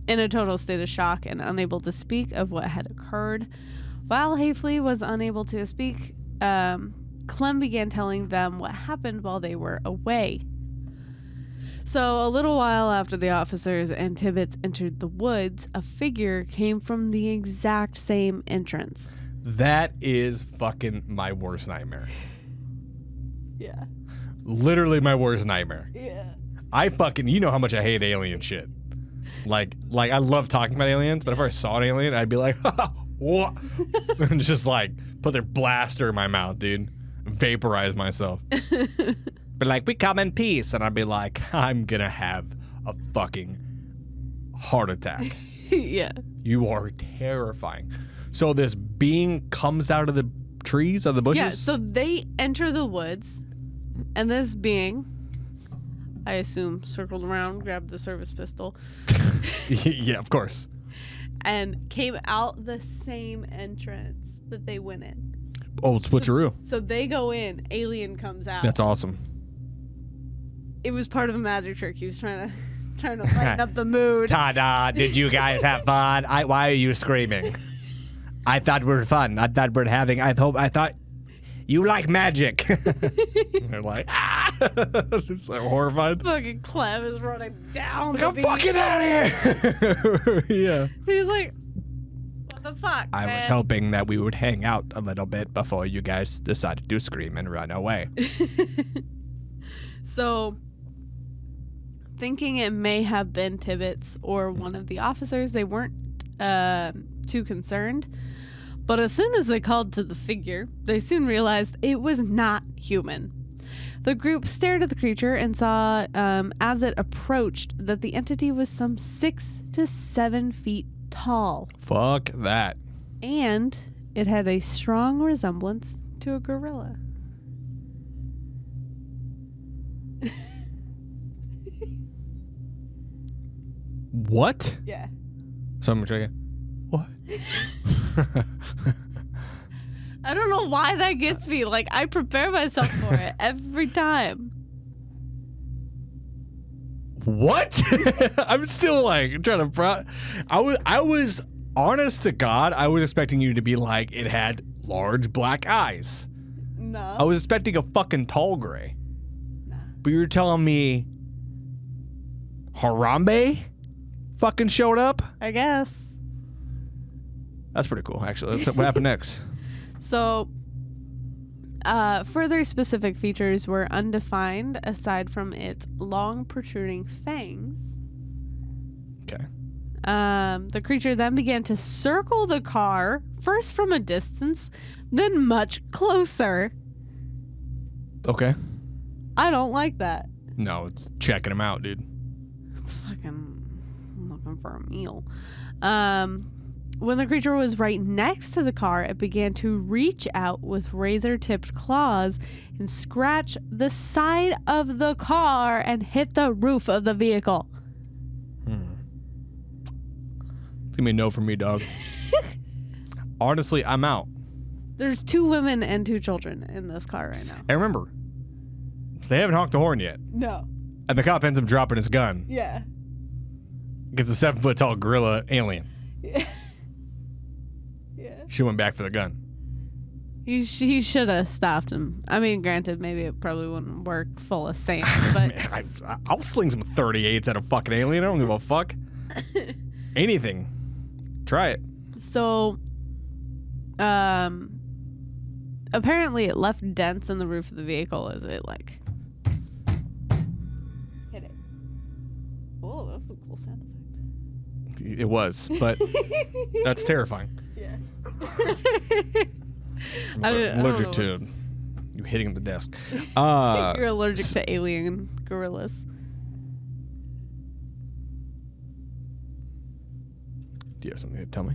in a total state of shock and unable to speak of what had occurred. While Hafley was unable to speak, Clem began telling them what happened while they were away. So a little while after the officers and Tibbets entered the woods, a figure came from the exact same entrance. That is fucking my worst nightmare. Yeah. Literally my worst nightmare. Yeah. I fucking, you know how much I hate alien shit. Like I love talking about aliens, but if I saw an alien, I'd be like, what? And just like put their blaster in my mouth, dude. Vaporize myself. But like, we come in peace. And I'd be like, I'm gonna have a fucking heart attack. Yeah. You are terrifying. So this being comes out of the trees, of the bushes? Yeah, so they enter the woods, and this being, I assume, circled around, grabbed the service pistol. Yeah, of course. And came out the same entrance that they went in. Oh, switcheroo. So they go in, alien comes out. That's awesome. It was part of a magic trick. He was trying to lighten up the mood. Ta-da! Did you guys have fun? Why are you screaming? I thought we were fun. I thought we're having. I thought you like magic. They're like, ah! They're so horrified. Fucking Clem is running down. Like, I'm fucking out of here. Yeah. He's like, what the fuck? I was hoping that we would hang out a little bit before you guys decided to scream and run away. So, thinking it may have been Tibbets or one of the officers, they weren't too concerned. But as soon as they called to the figure, they soon realized it was not human. The group stared at the creature and saw, as it approached, that the entity was some 6 to 7 feet tall. Fuck that. And it had a strong resemblance to a gorilla. What? Yeah. So I'm trying. What? I don't know why that gets me. Like, I prepare myself for it every time. What? I'm still like trying to. I was honest to God. I was expecting you to be like it had large black eyes. No. I was expecting a fucking tall gray. Nah. But you're telling me Harambe fucking showed up? I guess. That's pretty cool, actually. What happened next? So, further specific features were undefined aside from its long protruding fangs. Okay. The creature then began to circle the car, first from a distance, then much closer. Okay. I don't like that. No, it's checking him out, dude. It's fucking looking for a meal. When the creature was right next to the car, it began to reach out with razor-tipped claws and scratch the side of the car and hit the roof of the vehicle. It's gonna be a no for me, dog. honestly, I'm out. There's 2 women and 2 children in this car right now. And remember, they haven't honked the horn yet. No. And the cop ends up dropping his gun. Yeah. Gets a 7-foot-tall gorilla alien. Yeah. Yeah. She went back for the gun. He should have stopped him. I mean, granted, maybe it probably wouldn't work full of sand, but Man, I'll sling some 38s at a fucking alien. I don't give a fuck. Anything. Try it. So, apparently it left dents in the roof of the vehicle as it like hit it. Oh, that was a cool sound effect. It was, but that's terrifying. Yeah. I'm I don't allergic know. to you hitting the desk. You're allergic to alien gorillas. Do you have something to tell me?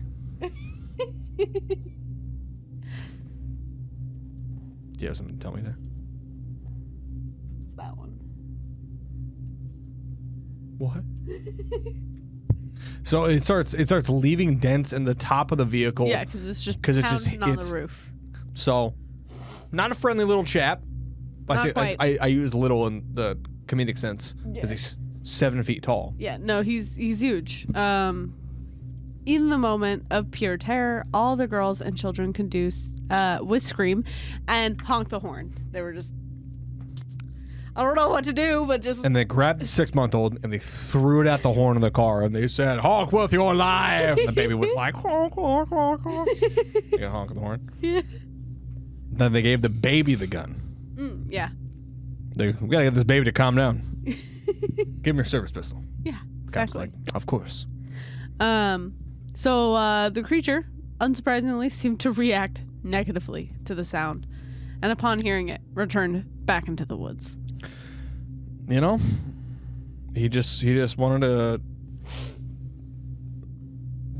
Do you have something to tell me there? It's that one. What? So it starts leaving dents in the top of the vehicle. Yeah, because it's just 'Cause it pounding just on hits. the roof. So, not a friendly little chap. Not quite. I use little in the comedic sense because Yeah. he's 7 feet tall. Yeah, no, he's huge. In the moment of pure terror, all the girls and children could do was scream and honk the horn. They were just, I don't know what to do, but just. And they grabbed the 6-month-old and they threw it at the horn of the car and they said, "Honk with your life." And the baby was like, "Honk, honk, honk, honk." Yeah, honk the horn. Yeah. Then they gave the baby the gun. Yeah. We gotta get this baby to calm down. Give him your service pistol. Yeah. Cop's Exactly. like, "Of course." So the creature, unsurprisingly, seemed to react negatively to the sound, and upon hearing it, returned back into the woods. You know, he just wanted to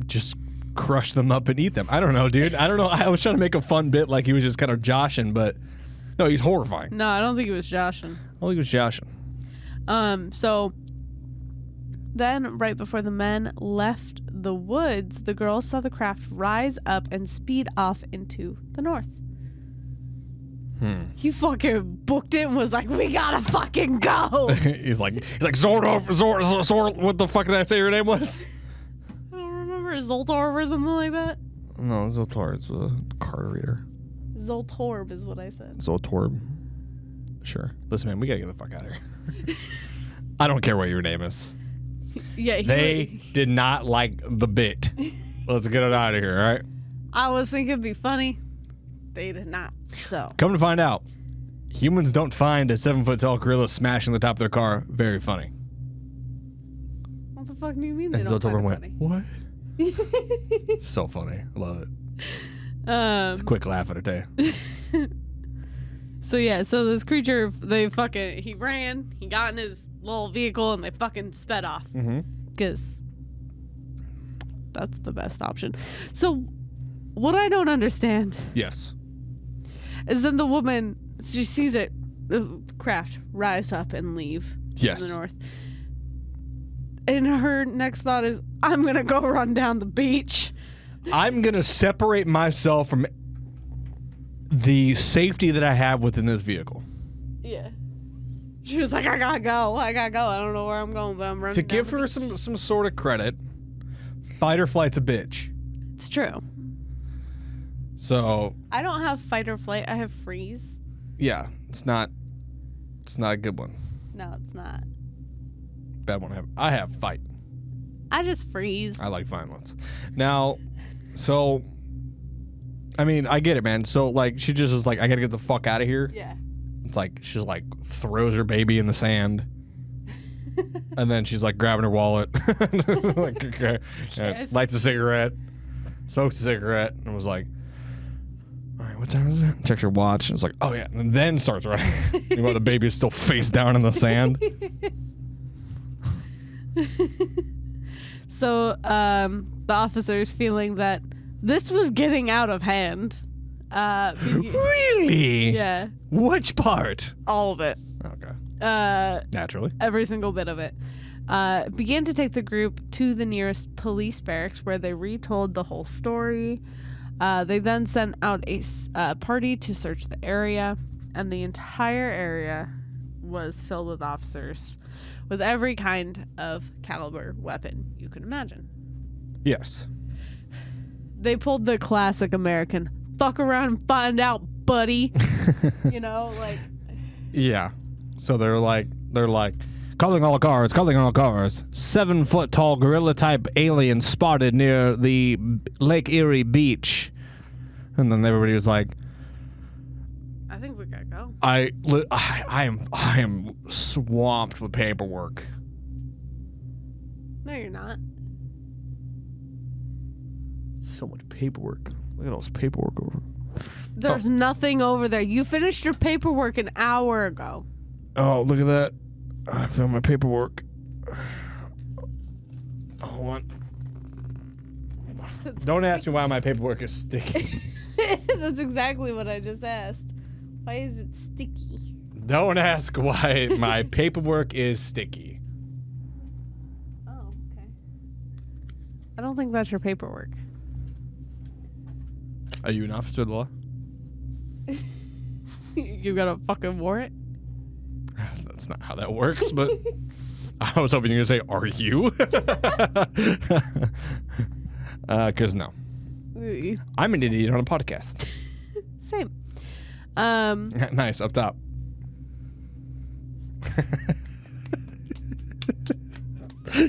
just crush them up and eat them. I don't know, dude. I don't know. I was trying to make a fun bit like he was just kind of joshing, but no, he's horrifying. No, I don't think it was joshing. I think he was joshing. So then, right before the men left the woods, the girls saw the craft rise up and speed off into the north. He fucking booked it and was like, "We gotta fucking go." he's like Zord. What the fuck did I say your name was? I don't remember, Zoltorb or something like that. No, Zoltor. It's a card reader. Zoltorb is what I said. Zoltorb. Sure. Listen, man, we gotta get the fuck out of here. I don't care what your name is. Yeah, They did not like the bit. Let's get it out of here, all right? I was thinking it'd be funny. They did not. So Come to find out, humans don't find a 7-foot-tall gorilla smashing the top of their car very funny. what the fuck do you mean they And don't Zoltor find went, it "What?" funny? So funny. I love it. It's a quick laugh at a day. So yeah, so this creature, he ran, he got in his little vehicle, and they fucking sped off. Because that's the best option. So what I don't understand Yes. is then the woman, she sees it, the craft rise up and leave Yes. to the north. And her next thought is, I'm going to go run down the beach. I'm going to separate myself from the safety that I have within this vehicle. Yeah. She was like, I gotta go. I don't know where I'm going, but I'm running To down give the her beach." some sort of credit, fight or flight's a bitch. It's true. So, I don't have fight or flight. I have freeze. yeah, it's not a good one. No, it's not. Bad one. I have fight. I just freeze. I like violence. Now, so, I mean, I get it, man. So, like, she just is like, I gotta get the fuck out of here. Yeah. It's like, she's like, throws her baby in the sand. And then she's like grabbing her wallet. Like, okay. Yes. Lights a cigarette. Smokes a cigarette. And was like, all right, what time is it? Checks her watch. And it's like, oh yeah. And then starts running. Meanwhile, the baby is still face down in the sand. So, the officers feeling that this was getting out of hand. Really? Yeah, Which part? all of it. Okay. Naturally. Every single bit of it. Began to take the group to the nearest police barracks where they retold the whole story. They then sent out a party to search the area, and the entire area was filled with officers with every kind of caliber weapon you can imagine. Yes. They pulled the classic American, fuck around and find out, buddy. You know, like... Yeah. So they're like, calling all cars. 7-foot tall gorilla type alien spotted near the Lake Erie beach. And then everybody was like, I think we gotta go. I am swamped with paperwork. No, you're not. So much paperwork. Look at all this paperwork over. There's nothing over there. You finished your paperwork an hour ago. Oh, look at that. I found my paperwork. Hold on. Don't ask me why my paperwork is sticky. That's exactly what I just asked. Why is it sticky? Don't ask why my paperwork is sticky. Oh, okay. I don't think that's your paperwork. Are you an officer of the law? You got a fucking warrant? That's not how that works, but I was hoping you were going to say, are you? Because no. I'm an idiot on a podcast. Same. Nice, up top.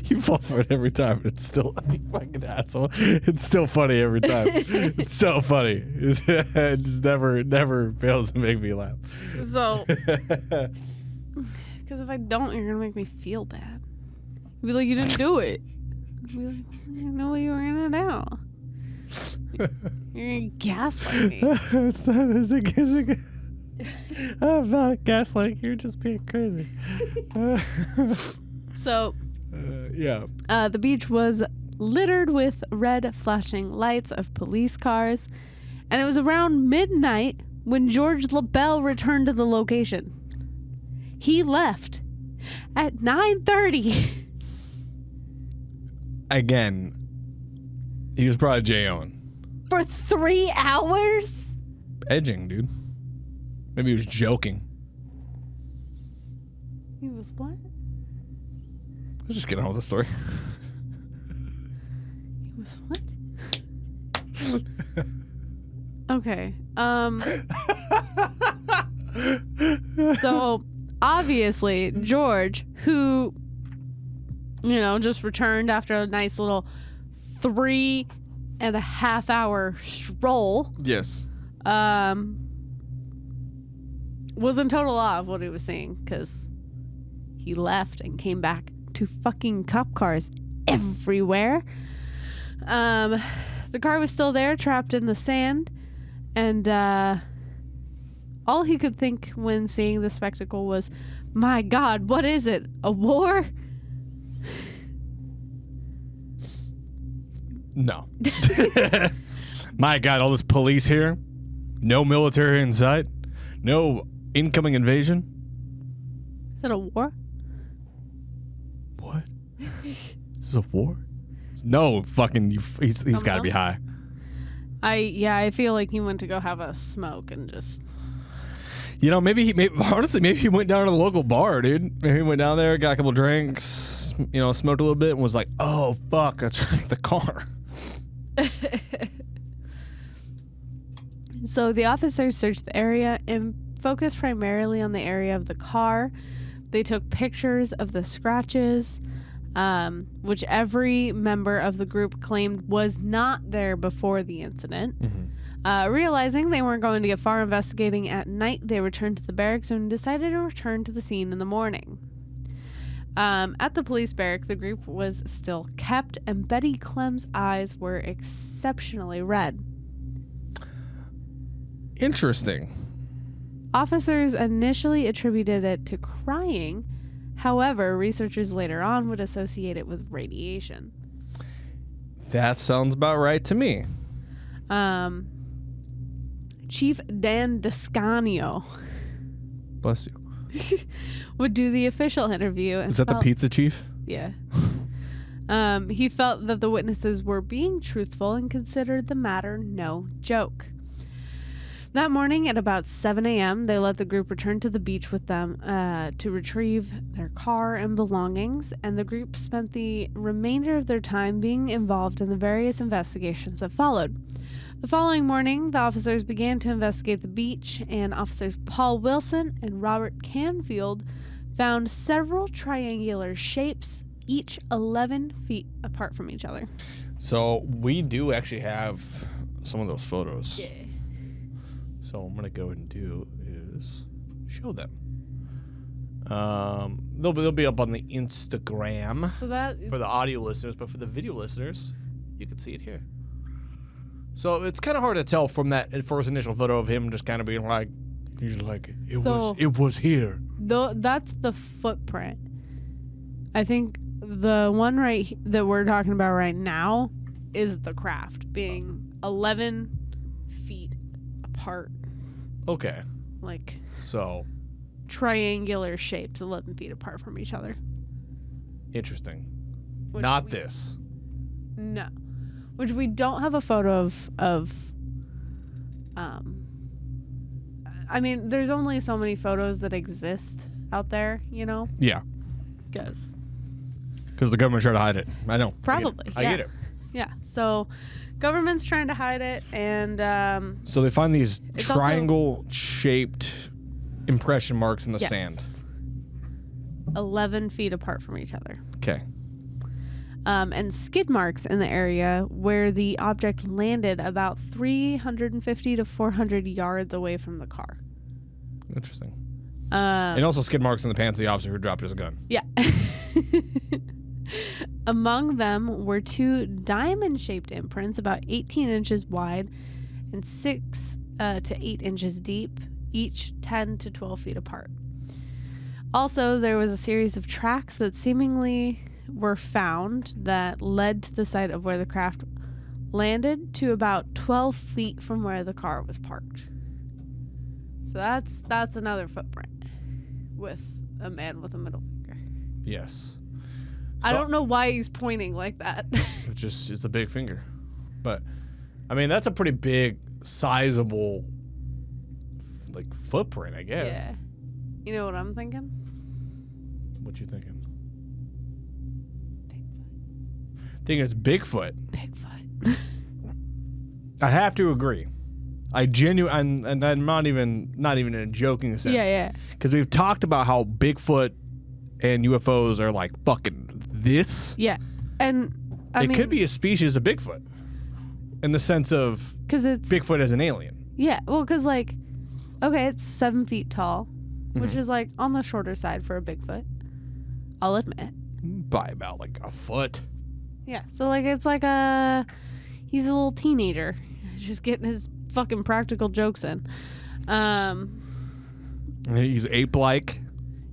You fall for it every time. It's still, you fucking asshole. It's still funny every time. It's so funny. It just never fails to make me laugh. So, because if I don't, you're gonna make me feel bad. You'd be like, you didn't do it. I'd be like, I didn't know what you were gonna do. You're gonna gaslight me. It's not, I'm not gaslighting. You're just being crazy. So, yeah. The beach was littered with red flashing lights of police cars, and it was around midnight when George LaBelle returned to the location. He left at 9:30. Again, he was probably H.G.O. For 3 hours? Edging, dude. Maybe he was joking. He was what? Let's just get on with the story. He was what? Okay. So, obviously, George, who, just returned after a nice little 3.5-hour stroll. Yes. Was in total awe of what he was seeing, because he left and came back to fucking cop cars everywhere. The car was still there, trapped in the sand, and all he could think when seeing the spectacle was, my God, what is it? A war? No. My God, all this police here. No military in sight. No incoming invasion. Is it a war? What? Is this a war? No, fucking, he's got to be high. I feel like he went to go have a smoke and just... maybe he went down to the local bar, dude. Maybe he went down there, got a couple drinks, smoked a little bit, and was like, oh, fuck, that's the car. So the officers searched the area and focused primarily on the area of the car. They took pictures of the scratches, which every member of the group claimed was not there before the incident. Mm-hmm. Realizing they weren't going to get far investigating at night, they returned to the barracks and decided to return to the scene in the morning. At the police barrack, the group was still kept, and Betty Clem's eyes were exceptionally red. Interesting. Officers initially attributed it to crying. However, researchers later on would associate it with radiation. That sounds about right to me. Chief Dan Descanio. Bless you. Would do the official interview. Is that the pizza chief? Yeah. He felt that the witnesses were being truthful and considered the matter no joke. That morning at about 7 a.m., they let the group return to the beach with them to retrieve their car and belongings, and the group spent the remainder of their time being involved in the various investigations that followed. The following morning, the officers began to investigate the beach, and officers Paul Wilson and Robert Canfield found several triangular shapes, each 11 feet apart from each other. So we do actually have some of those photos. Yeah. So what I'm gonna go ahead and do is show them. They'll be up on the Instagram So that for the audio listeners, but for the video listeners, you can see it here. So it's kind of hard to tell from that first initial photo of him just kind of being like, he's like, it was here. that's the footprint. I think the one that we're talking about right now is the craft being 11 feet apart. Okay. Like So triangular shapes 11 feet apart from each other. interesting. Which Not this. No. Which we don't have a photo of I mean, there's only so many photos that exist out there, you know? Yeah. Because The government tried to hide it. I know. probably. I get it. Yeah. So government's trying to hide it, and So they find these It's also- triangle-shaped impression marks in the yes. sand. 11 feet apart from each other. Okay. And skid marks in the area where the object landed about 350 to 400 yards away from the car. Interesting. And also skid marks in the pants of the officer who dropped his gun. Yeah. Among them were 2 diamond-shaped imprints about 18 inches wide and 6 to 8 inches deep, each 10 to 12 feet apart. Also, there was a series of tracks that seemingly were found that led to the site of where the craft landed to about 12 feet from where the car was parked. So that's another footprint with a man with a middle finger. Yes. I don't know why he's pointing like that. It's a big finger. But, I mean, that's a pretty big, sizable, like, footprint, I guess. Yeah. You know what I'm thinking? What you thinking? Thinking it's Bigfoot. Bigfoot. I have to agree. And I'm not even in a joking sense. Yeah. Because we've talked about how Bigfoot and UFOs are like fucking this. Yeah. And I mean, could be a species of Bigfoot in the sense of because it's Bigfoot as an alien. Yeah. Well, because like, okay, it's 7 feet tall, which Mhm. is like on the shorter side for a Bigfoot. I'll admit. By about like a foot. Yeah. So like, it's like he's a little teenager, just getting his fucking practical jokes in. And he's ape-like.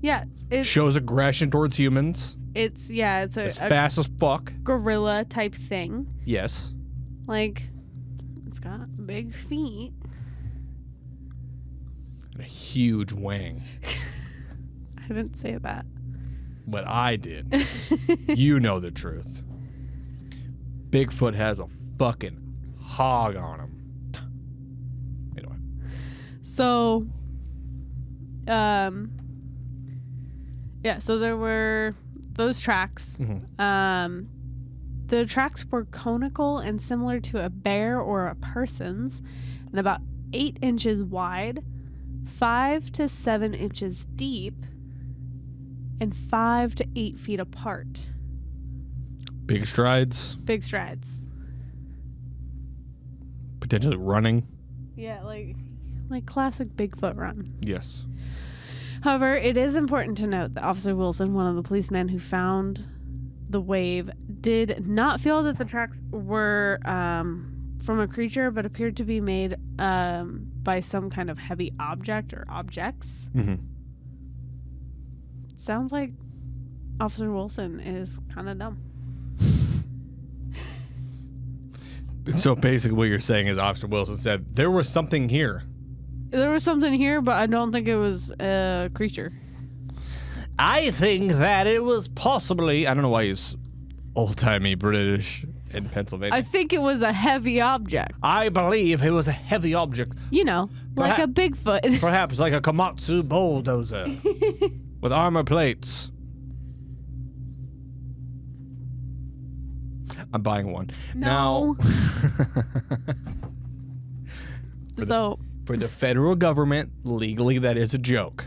Yeah. It's Shows aggression towards humans. it's As a fast as fuck. gorilla type thing. Yes. Like, it's got big feet. And a huge wang. I didn't say that. But I did. You know the truth. Bigfoot has a fucking hog on him. Anyway. So, yeah, so there were those tracks. Mhm. The tracks were conical and similar to a bear or a person's, and about 8 inches wide, 5 to 7 inches deep, and 5 to 8 feet apart. Big strides. Big strides. Potentially running. Yeah, like classic Bigfoot run. Yes. However, it is important to note that Officer Wilson, one of the policemen who found the wave, did not feel that the tracks were from a creature, but appeared to be made by some kind of heavy object or objects. Mm-hmm. Sounds like Officer Wilson is kind of dumb. So basically what you're saying is Officer Wilson said, there was something here. There was something here, but I don't think it was a creature. I think that it was possibly... I don't know why he's old-timey British in Pennsylvania. I think it was a heavy object. I believe it was a heavy object. You know, like a Bigfoot. Perhaps like a Komatsu bulldozer with armor plates. I'm buying one. No. Now, for the federal government, legally that is a joke.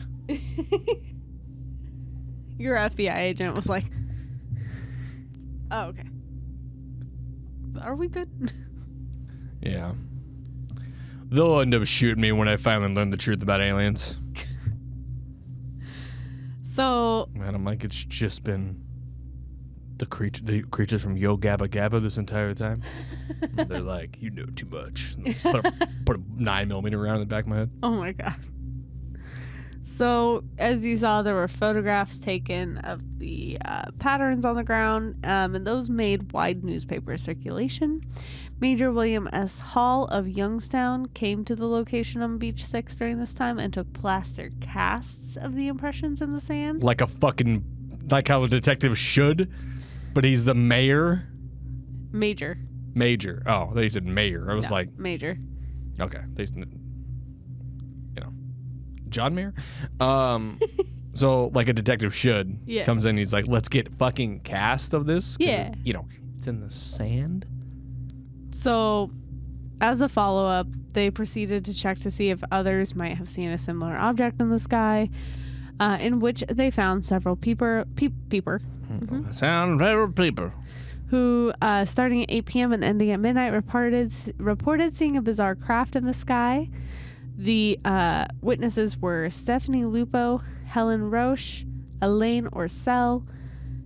Your FBI agent was like, oh, okay. Are we good? Yeah. They'll end up shooting me when I finally learn the truth about aliens. So. Man, I'm like, it's just been the creatures from Yo Gabba Gabba this entire time. They're like, you know too much. Put a 9mm around in the back of my head. Oh my god. So, as you saw, there were photographs taken of the patterns on the ground, and those made wide newspaper circulation. Major William S. Hall of Youngstown came to the location on Beach 6 during this time and took plaster casts of the impressions in the sand. Like how a detective should, but he's the mayor? Major. Oh, they said mayor. I was like... Major. Okay. John Mayer? So, like a detective should, comes in, he's like, let's get fucking cast of this. Yeah. It's in the sand. So, as a follow-up, they proceeded to check to see if others might have seen a similar object in the sky, in which they found several peeper. Sound several peeper. Who, starting at 8 p.m. and ending at midnight, reported seeing a bizarre craft in the sky. The witnesses were Stephanie Lupo, Helen Roche, Elaine Orcel,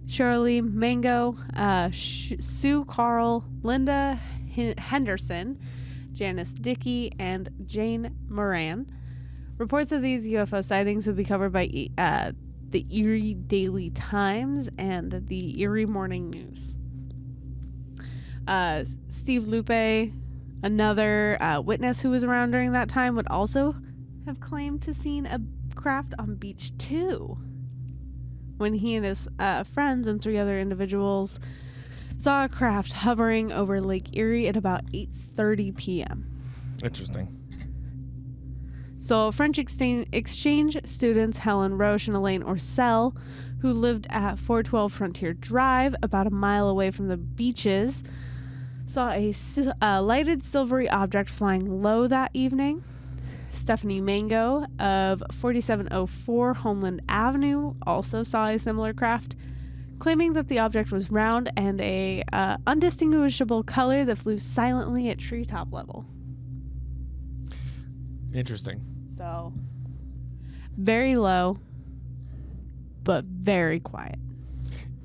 Shirley Mango, Sue Carl, Linda Henderson, Janice Dickey, and Jane Moran. Reports of these UFO sightings would be covered by the Erie Daily Times and the Erie Morning News. Steve Lupe, another witness who was around during that time, would also have claimed to seen a craft on Beach 2 when he and his friends and 3 other individuals saw a craft hovering over Lake Erie at about 8:30 p.m. Interesting. So French exchange students Helen Roche and Elaine Orcel, who lived at 412 Frontier Drive, about a mile away from the beaches, saw a lighted silvery object flying low that evening. Stephanie Mango of 4704 Homeland Avenue also saw a similar craft, claiming that the object was round and a undistinguishable color that flew silently at treetop level. Interesting. So, very low, but very quiet.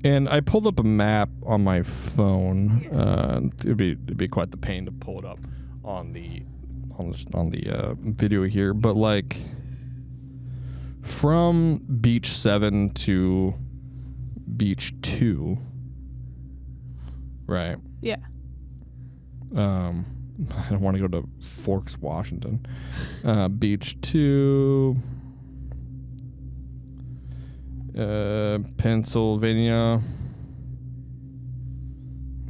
And I pulled up a map on my phone. It'd be quite the pain to pull it up on the video here, but like from Beach 7 to Beach 2, right? Yeah. I don't want to go to Forks, Washington. Beach 2, Pennsylvania.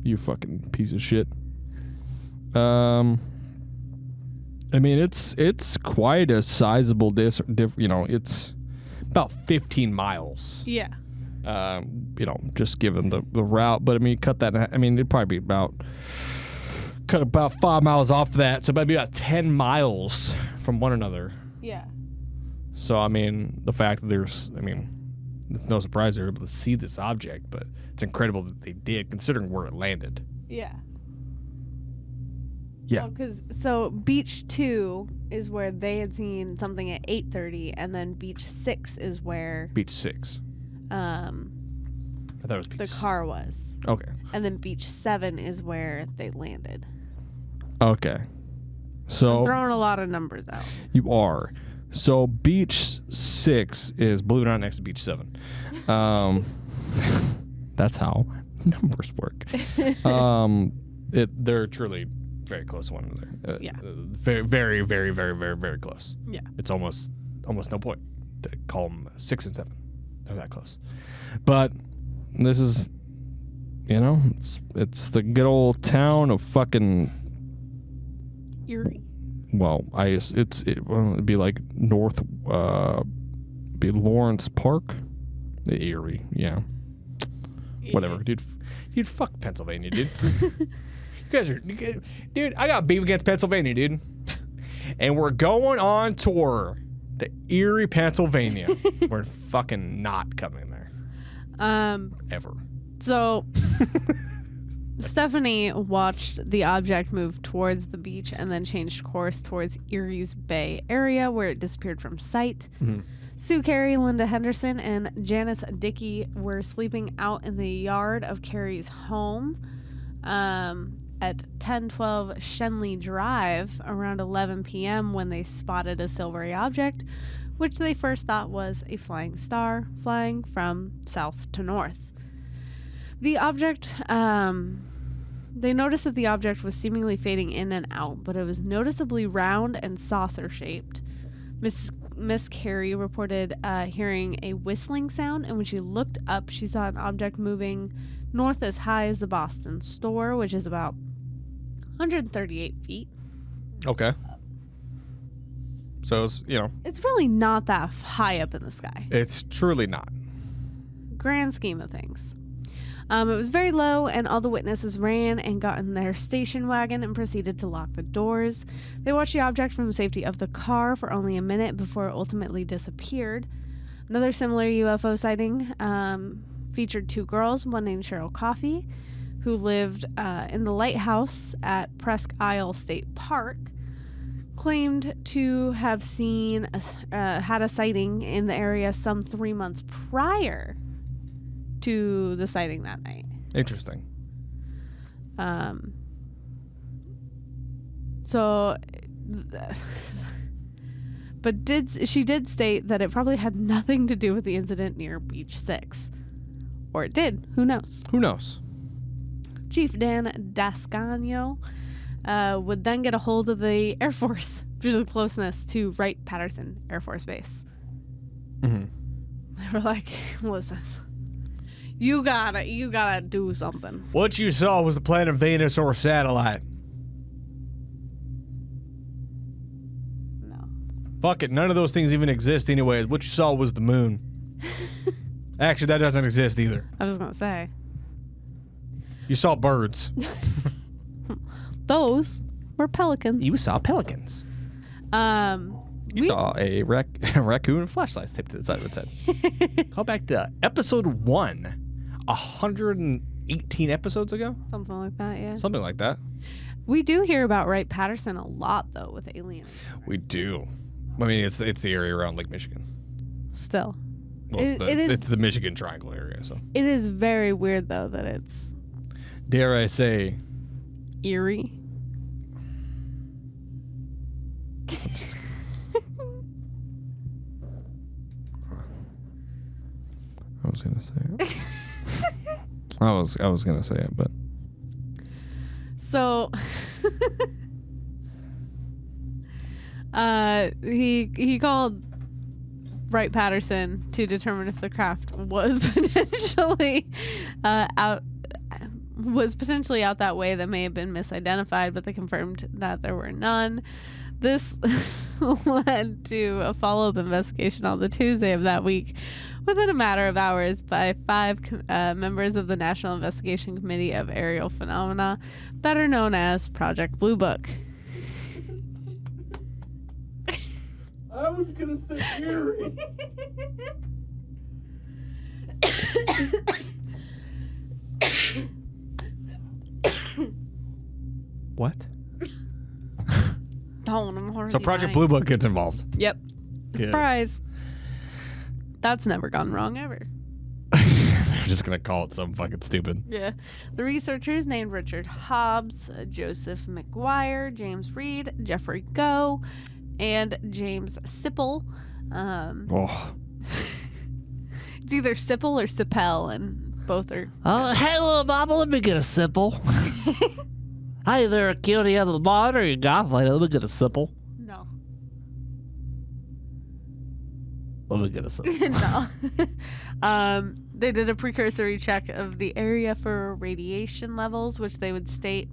You fucking piece of shit. I mean, it's quite a sizable it's about 15 miles. Yeah. Just given the route, but I mean, cut that. I mean, it'd probably be cut about 5 miles off that, so it might be about 10 miles from one another. Yeah. So I mean, the fact that it's no surprise they're able to see this object, but it's incredible that they did, considering where it landed. Yeah. Yeah. So Beach 2 is where they had seen something at 8:30, and then Beach 6 is where Beach 6. I thought it was Beach the car was. Okay. And then Beach 7 is where they landed. Okay. So I'm throwing a lot of numbers out. You are. So Beach 6 is, believe it or not, next to Beach 7. That's how numbers work. They're truly very close to one another. Yeah. Very, very, very, very, very, very close. Yeah. It's almost no point to call them 6 and 7. They're that close. But this is You know, it's the good old town of fucking Erie. Well, it'd be like north, be Lawrence Park, Erie, yeah. Whatever, dude. Dude, fuck Pennsylvania, dude. Dude, I got beef against Pennsylvania, dude. And we're going on tour to Erie, Pennsylvania. We're fucking not coming there. Ever. So Stephanie watched the object move towards the beach and then changed course towards Erie's Bay area, where it disappeared from sight. Mm-hmm. Sue Carey, Linda Henderson, and Janice Dickey were sleeping out in the yard of Carey's home at 1012 Shenley Drive around 11 p.m. when they spotted a silvery object, which they first thought was a flying star flying from south to north. The object, they noticed that the object was seemingly fading in and out, but it was noticeably round and saucer-shaped. Miss Carey reported hearing a whistling sound, and when she looked up, she saw an object moving north as high as the Boston store, which is about 138 feet. Okay. So, It's really not that high up in the sky. It's truly not. Grand scheme of things. It was very low, and all the witnesses ran and got in their station wagon and proceeded to lock the doors. They watched the object from the safety of the car for only a minute before it ultimately disappeared. Another similar UFO sighting featured two girls, one named Cheryl Coffey, who lived in the lighthouse at Presque State Park, claimed to have had a sighting in the area some 3 months prior to the sighting that night. Interesting. But she did state that it probably had nothing to do with the incident near Beach 6. Or it did. Who knows? Who knows? Chief Dan Dascano would then get a hold of the Air Force due to the closeness to Wright-Patterson Air Force Base. Mm-hmm. They were like, listen, you gotta do something. What you saw was the planet Venus or a satellite. No. Fuck it, none of those things even exist anyways. What you saw was the moon. Actually, that doesn't exist either. I was gonna say. You saw birds. Those were pelicans. You saw pelicans. You saw a raccoon with flashlights taped to the side of its head. Call back to episode 1, 118 episodes ago? Something like that, yeah. Something like that. We do hear about Wright-Patterson a lot, though, with aliens. We do. I mean, it's the area around Lake Michigan. Still. Well, it's the Michigan Triangle area, so. It is very weird, though, that it's... Dare I say... eerie. I was gonna say it. I was gonna say it, but so he called Wright-Patterson to determine if the craft was potentially out that way that may have been misidentified, but they confirmed that there were none. This led to a follow-up investigation on the Tuesday of that week within a matter of hours by 5 members of the National Investigation Committee of Aerial Phenomena, better known as Project Blue Book. I was gonna say eerie. what? Don't, I'm already So Project dying. Blue Book gets involved. Yep. Yes. Surprise. That's never gone wrong ever. They're just gonna call it something fucking stupid. Yeah. The researchers named Richard Hobbs, Joseph McGuire, James Reed, Jeffrey Go, and James Sipple. It's either Sipple or Sipel, and both are... Hey, little Mama, let me get a sipple. Hi there, cutie on the monitor. You goth lady. Let me get a sipple. No. Let me get a sipple. No. They did a precursory check of the area for radiation levels, which they would state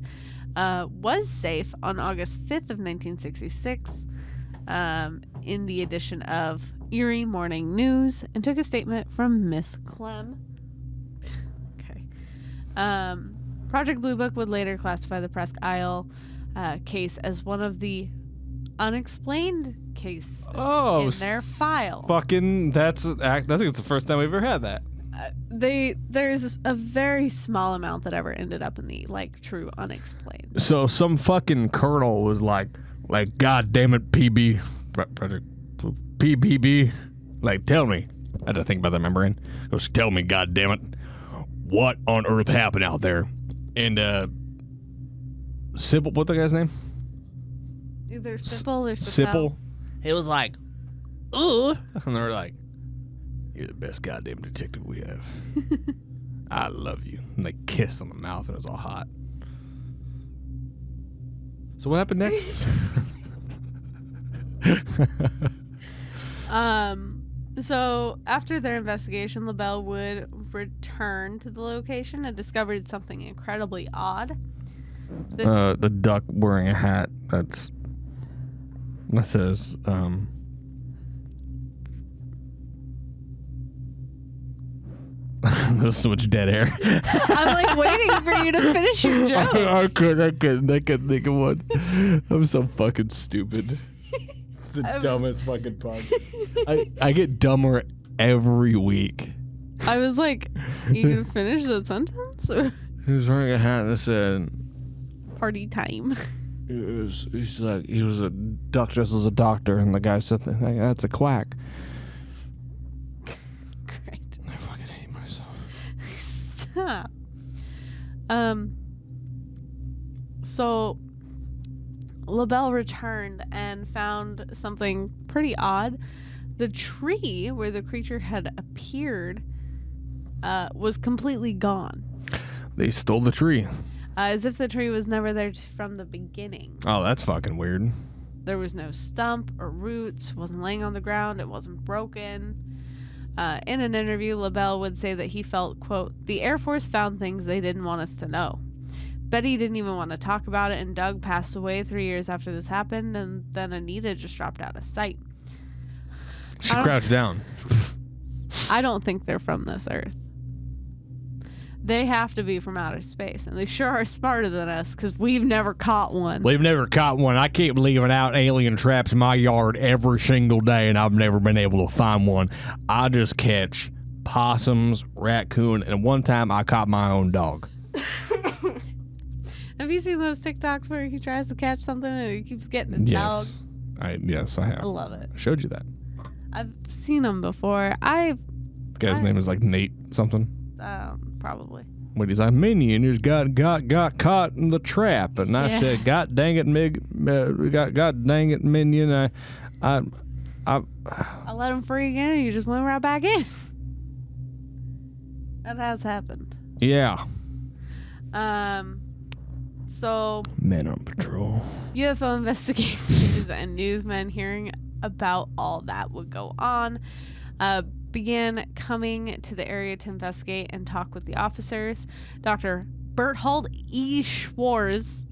was safe on August 5th of 1966 in the edition of Erie Morning News, and took a statement from Miss Clem. Okay. Project Blue Book would later classify the Presque Isle case as one of the unexplained cases in their file. Fucking, I think it's the first time we've ever had that. There's a very small amount that ever ended up in the true unexplained. So some fucking colonel was like, God damn it, Project PBB, tell me. I had to think about that membrane. Goes, tell me, God damn it, what on earth happened out there? And Sipple, what the guy's name? Either Sipple or Sipple. It was like, ooh. And they were like, you're the best goddamn detective we have. I love you. And they kissed on the mouth and it was all hot. So what happened next? So after their investigation, LaBelle would return to the location and discovered something incredibly odd. The duck wearing a hat. That says, there's so much dead air. I'm waiting for you to finish your joke. I couldn't think of one. I'm so fucking stupid. It's the dumbest fucking podcast. I get dumber every week. I was like, you gonna finish that sentence? Or? He was wearing a hat that said Party time. He's like, he was a duck dressed as a doctor, and the guy said, that's a quack. Great. I fucking hate myself. Stop. So LaBelle returned and found something pretty odd. The tree where the creature had appeared was completely gone. They stole the tree. As if the tree was never there from the beginning. Oh, that's fucking weird. There was no stump or roots. It wasn't laying on the ground. It wasn't broken. In an interview, LaBelle would say that he felt, quote, the Air Force found things they didn't want us to know. Betty didn't even want to talk about it, and Doug passed away 3 years after this happened, and then Anita just dropped out of sight. She crouched down. I don't think they're from this Earth. They have to be from outer space, and they sure are smarter than us because we've never caught one. We've never caught one. I keep leaving out alien traps in my yard every single day, and I've never been able to find one. I just catch possums, raccoon, and one time I caught my own dog. Have you seen those TikToks where he tries to catch something and he keeps getting his dog? Yes, I have. I love it. I showed you that. I've seen them before. The guy's name is like Nate something. Probably. But he's like, Minion just got caught in the trap, and I said, God dang it, God dang it, Minion, I let him free again, and you just went right back in. That has happened. Yeah. So Men on patrol. UFO investigators and newsmen hearing about all that would go on began coming to the area to investigate and talk with the officers. Dr. Berthold E. Schwarz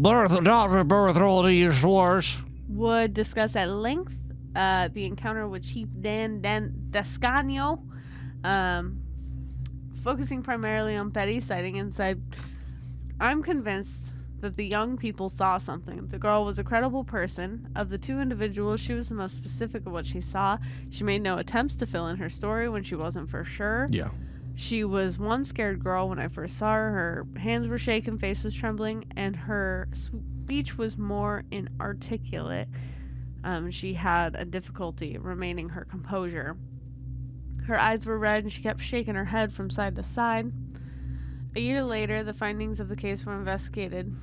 Dr. Berthold E. Schwarz would discuss at length the encounter with Chief Dan Descano, focusing primarily on Betty's sighting, and said, I'm convinced that the young people saw something. The girl was a credible person. Of the two individuals, she was the most specific of what she saw. She made no attempts to fill in her story when she wasn't for sure. Yeah. She was one scared girl when I first saw her. Her hands were shaking, face was trembling, and her speech was more inarticulate. She had a difficulty remaining her composure. Her eyes were red and she kept shaking her head from side to side. A year later, the findings of the case were investigated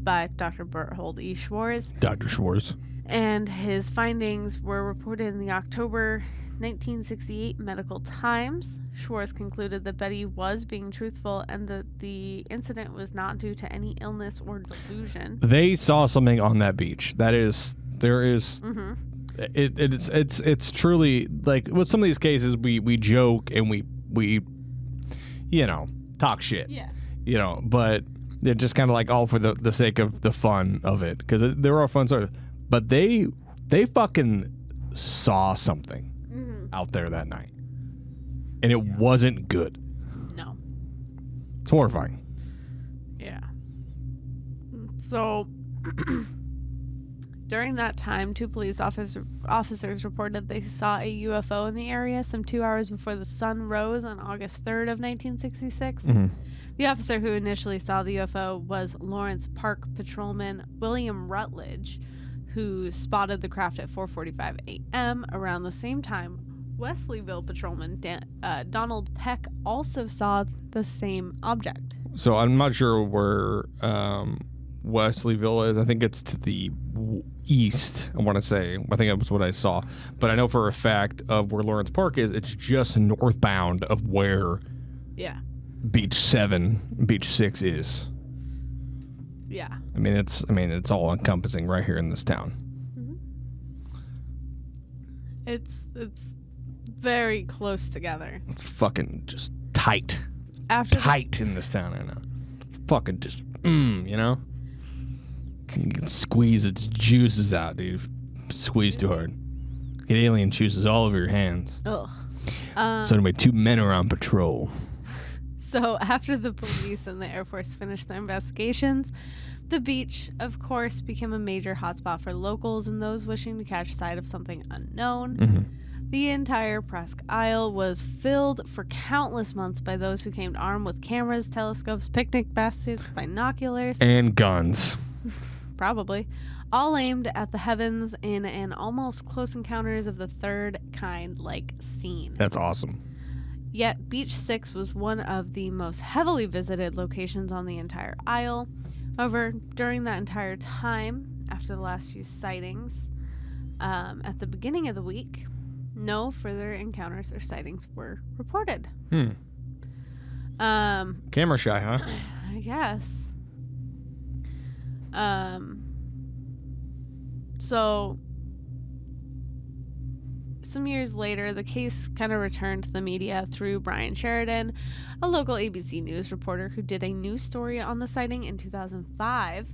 by Dr. Berthold E. Schwarz. Dr. Schwarz. And his findings were reported in the October 1968 Medical Times. Schwarz concluded that Betty was being truthful and that the incident was not due to any illness or delusion. They saw something on that beach. It's truly like with some of these cases we joke and we talk shit. Yeah. But they're just kind of like all for the sake of the fun of it, because there are fun stories. But they fucking saw something out there that night, and it wasn't good. No. It's horrifying. Yeah. So during that time, 2 police officers reported they saw a UFO in the area some 2 hours before the sun rose on August 3rd of 1966. The officer who initially saw the UFO was Lawrence Park Patrolman William Rutledge, who spotted the craft at 4:45 a.m. Around the same time, Wesleyville Patrolman Donald Peck also saw the same object. So I'm not sure where Wesleyville is. I think it's to the east, I want to say. I think that's what I saw. But I know for a fact of where Lawrence Park is, it's just northbound of where Beach 6 is. Yeah. I mean, it's all encompassing right here in this town. It's very close together. It's fucking just tight. Tight in this town, I know. It's fucking just, you know? You can squeeze its juices out, dude. Squeeze too hard. Get alien juices all over your hands. Ugh. So anyway, 2 men are on patrol. So after the police and the Air Force finished their investigations, the beach, of course, became a major hotspot for locals and those wishing to catch sight of something unknown. The entire Presque Isle was filled for countless months by those who came armed with cameras, telescopes, picnic baskets, binoculars. And guns. Probably. All aimed at the heavens in an almost close encounters of the third kind-like scene. That's awesome. Yet Beach 6 was one of the most heavily visited locations on the entire isle. However, during that entire time, after the last few sightings, at the beginning of the week, no further encounters or sightings were reported. Camera shy, huh? I guess. So some years later, the case kind of returned to the media through Brian Sheridan, a local ABC News reporter who did a news story on the sighting in 2005.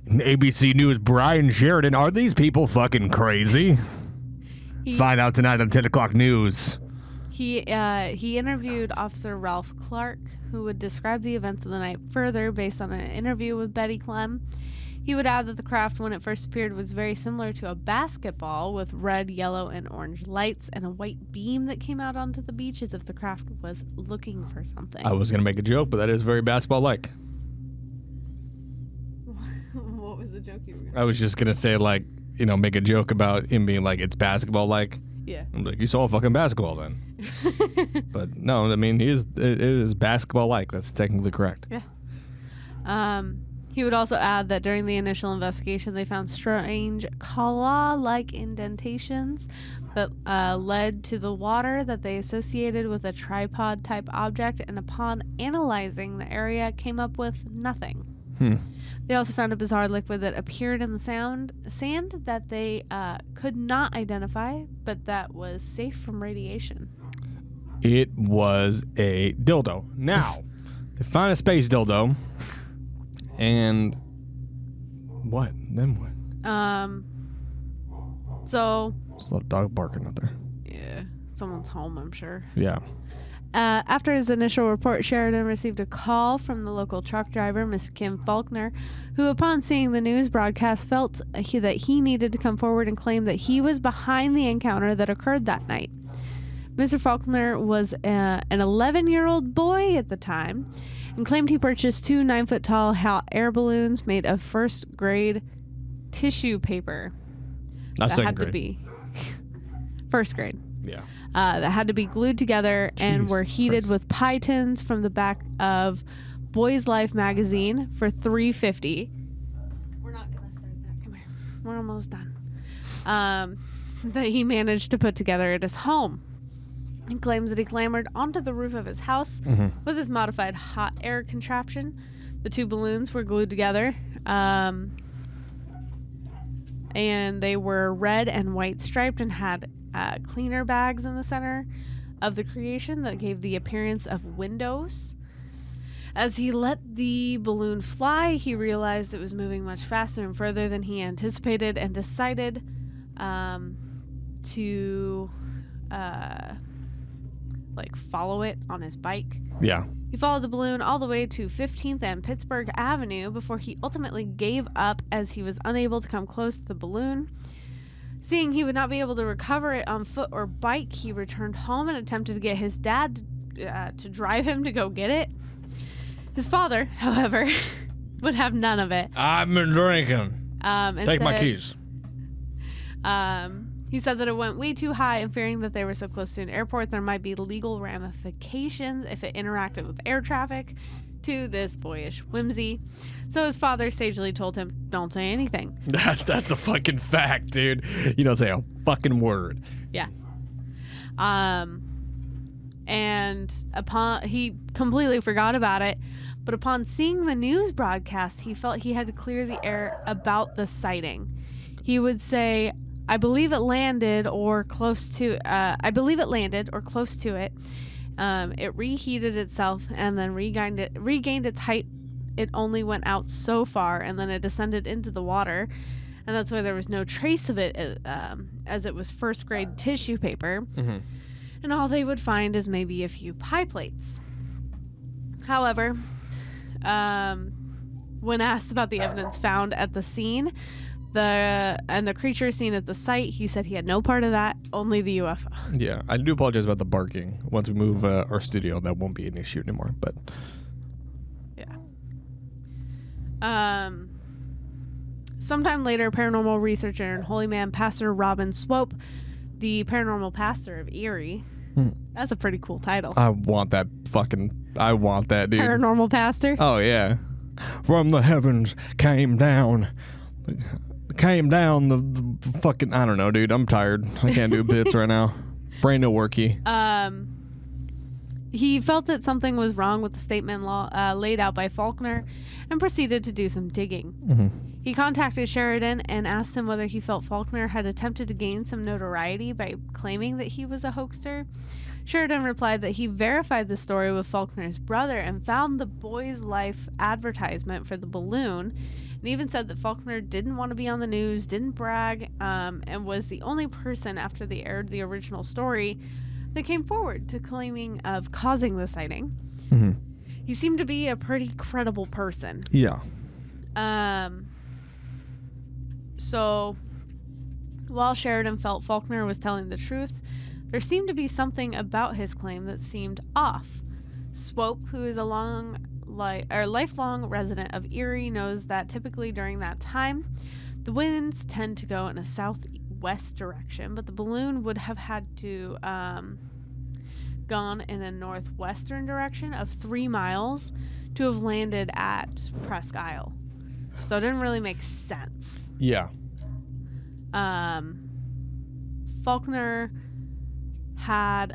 ABC News, Brian Sheridan. Are these people fucking crazy? Find out tonight on 10 o'clock news. He interviewed Officer Ralph Clark, who would describe the events of the night further based on an interview with Betty Clem. He would add that the craft, when it first appeared, was very similar to a basketball with red, yellow, and orange lights and a white beam that came out onto the beach as if the craft was looking for something. I was going to make a joke, but that is very basketball-like. What was the joke you were going to I was just going to say, like, make a joke about him being like, it's basketball-like. Yeah. I'm like, you saw a fucking basketball then. But no, I mean, it is basketball-like. That's technically correct. Yeah. He would also add that during the initial investigation, they found strange claw-like indentations that led to the water that they associated with a tripod-type object, and upon analyzing the area, came up with nothing. They also found a bizarre liquid that appeared in the sand that they could not identify, but that was safe from radiation. It was a dildo. Now, they found a space dildo. And what? Then what? So There's a lot of dog barking out there. yeah, someone's home, I'm sure. Yeah. After his initial report, Sheridan received a call from the local truck driver, Mr. Kim Faulkner, who, upon seeing the news broadcast, felt that he needed to come forward and claim that he was behind the encounter that occurred that night. Mr. Faulkner was an 11-year-old boy at the time and claimed he purchased 2 9-foot-tall hot air balloons made of first-grade tissue paper. Not that second had grade. to be first grade. Yeah. That had to be glued together and were heated Christ. with pie tins from the back of Boy's Life magazine for $3.50. We're not gonna start that. Come here. We're almost done. That he managed to put together at his home. He claims that he clambered onto the roof of his house with his modified hot air contraption. The 2 balloons were glued together, and they were red and white striped and had cleaner bags in the center. of the creation that gave the appearance of windows. As he let the balloon fly, he realized it was moving much faster and further than he anticipated and decided to follow it on his bike. Yeah. He followed the balloon all the way to 15th and Pittsburgh Avenue before he ultimately gave up as he was unable to come close to the balloon. Seeing he would not be able to recover it on foot or bike, he returned home and attempted to get his dad to drive him to go get it. His father, however, would have none of it. I've been drinking. Take my keys. He said that it went way too high, and fearing that they were so close to an airport, there might be legal ramifications if it interacted with air traffic, to this boyish whimsy. So his father sagely told him, don't say anything. That's a fucking fact, dude. You don't say a fucking word. Yeah. And he completely forgot about it, but upon seeing the news broadcast, he felt he had to clear the air about the sighting. He would say, I believe it landed or close to it. It reheated itself and then regained its height. It only went out so far and then it descended into the water. And that's why there was no trace of it as it was first grade tissue paper. Mm-hmm. And all they would find is maybe a few pie plates. However, when asked about the evidence found at the scene, the creature seen at the site, he said he had no part of that, only the UFO. Yeah, I do apologize about the barking. Once we move our studio, that won't be an issue anymore. But yeah. Sometime later, paranormal researcher and holy man Pastor Robin Swope, the paranormal pastor of Erie. That's a pretty cool title. I want that, dude. Paranormal pastor? Oh, yeah. From the heavens came down the fucking, I don't know, dude. I'm tired. I can't do bits right now. Brain no worky. He felt that something was wrong with the statement laid out by Faulkner and proceeded to do some digging. Mm-hmm. He contacted Sheridan and asked him whether he felt Faulkner had attempted to gain some notoriety by claiming that he was a hoaxer. Sheridan replied that he verified the story with Faulkner's brother and found the Boy's Life advertisement for the balloon, and even said that Faulkner didn't want to be on the news, didn't brag, and was the only person after they aired the original story that came forward to claiming of causing the sighting. Mm-hmm. He seemed to be a pretty credible person. Yeah. So, while Sheridan felt Faulkner was telling the truth, there seemed to be something about his claim that seemed off. Swope, who is a lifelong resident of Erie, knows that typically during that time, the winds tend to go in a southwest direction, but the balloon would have had to gone in a northwestern direction of 3 miles to have landed at Presque. So it didn't really make sense. Yeah. Faulkner had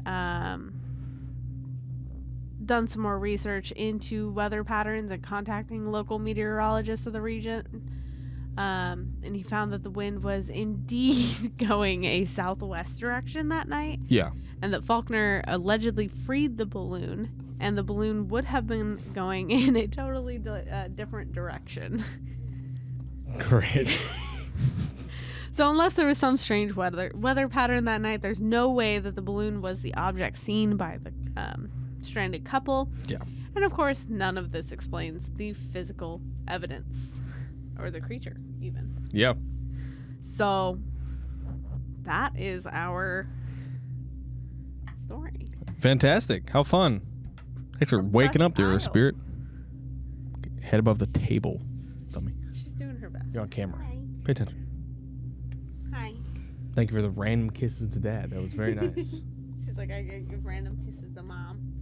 done some more research into weather patterns and contacting local meteorologists of the region. And he found that the wind was indeed going a southwest direction that night. Yeah. And that Faulkner allegedly freed the balloon, and the balloon would have been going in a totally different direction. Great. So unless there was some strange weather pattern that night, there's no way that the balloon was the object seen by the stranded couple. Yeah. And of course, none of this explains the physical evidence or the creature even. Yeah. So that is our story. Fantastic. How fun. Thanks for waking up there, Presque. Spirit. Head above the table, dummy. She's doing her best. You're on camera. Hi. Pay attention. Hi. Thank you for the random kisses to Dad. That was very nice. She's like, I give random kisses to Mom.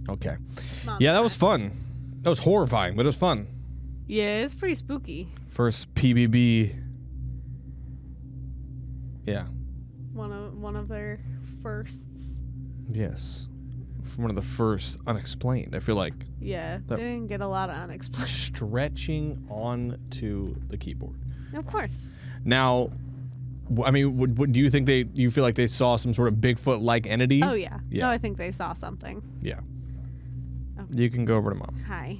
Okay. Mom Yeah, that was fun. That was horrifying, but it was fun. Yeah, it's pretty spooky. First PBB. Yeah. One of their firsts. Yes. One of the first unexplained. I feel like Yeah, they didn't get a lot of unexplained. stretching onto the keyboard. Of course. Now, I mean, do you think you feel like they saw some sort of Bigfoot-like entity? Oh, yeah. Yeah. No, I think they saw something. Yeah. Okay. You can go over to Mom. Hi.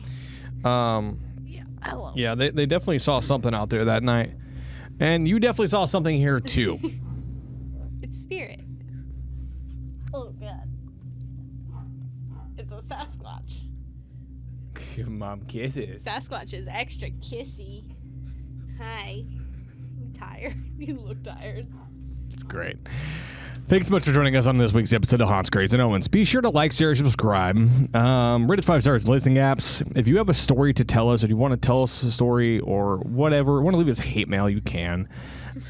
Yeah, hello. Yeah, they definitely saw something out there that night. And you definitely saw something here, too. It's spirit. Oh, God. It's a Sasquatch. Give Mom kisses. Sasquatch is extra kissy. Hi. I'm tired. You look tired. It's great. Thanks so much for joining us on this week's episode of Haunts, Craze, and Omens. Be sure to like, share, subscribe. Rate us 5 stars in listening apps. If you have a story to tell us, or you want to tell us a story or whatever, want to leave us hate mail, you can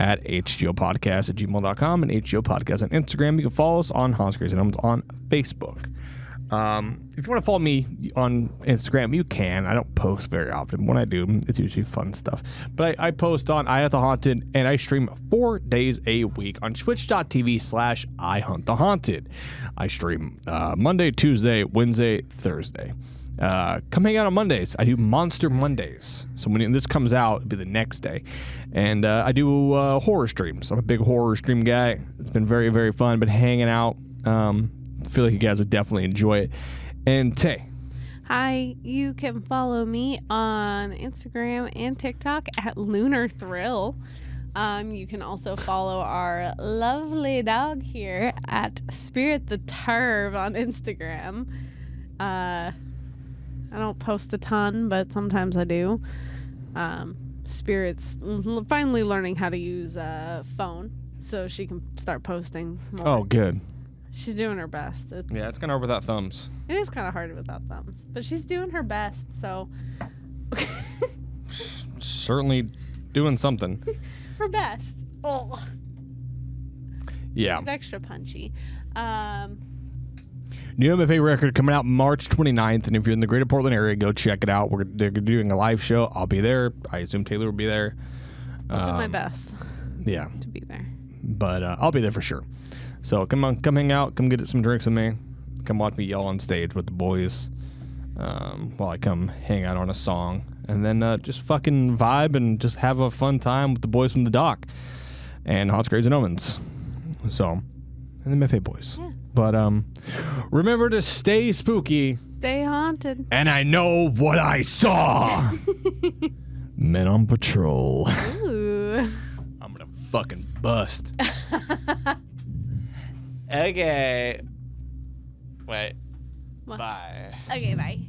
at HGOPodcast@gmail.com and HGOPodcast on Instagram. You can follow us on Haunts, Craze, and Omens on Facebook. If you want to follow me on Instagram, you can. I don't post very often. When I do, it's usually fun stuff. But I post on I Hunt the Haunted, and I stream 4 days a week on twitch.tv/I Hunt the Haunted. I stream Monday, Tuesday, Wednesday, Thursday. Come hang out on Mondays. I do Monster Mondays. So when this comes out, it'll be the next day. And I do horror streams. I'm a big horror stream guy. It's been very, very fun. Been hanging out. I feel like you guys would definitely enjoy it. And Tay. Hi, you can follow me on Instagram and TikTok at Lunar Thrill. You can also follow our lovely dog here at Spirit the Turv on Instagram. I don't post a ton, but sometimes I do. Spirit's finally learning how to use a phone, so she can start posting more. Oh, good. She's doing her best. It's kind of hard without thumbs. It is kind of hard without thumbs, but she's doing her best, so. Certainly doing something. Her best. Oh. Yeah. It's extra punchy. New MFA record coming out March 29th, and if you're in the greater Portland area, go check it out. They're doing a live show. I'll be there. I assume Taylor will be there. I'll do my best. Yeah. To be there. But I'll be there for sure. So come hang out. Come get some drinks with me. Come watch me yell on stage with the boys while I come hang out on a song. And then just fucking vibe and just have a fun time with the boys from the dock. And Haunts, Graves, and Omens. So, and the MFA boys. Yeah. But remember to stay spooky. Stay haunted. And I know what I saw. Men on patrol. Ooh. I'm gonna fucking bust. Okay. Wait. What? Bye. Okay, bye.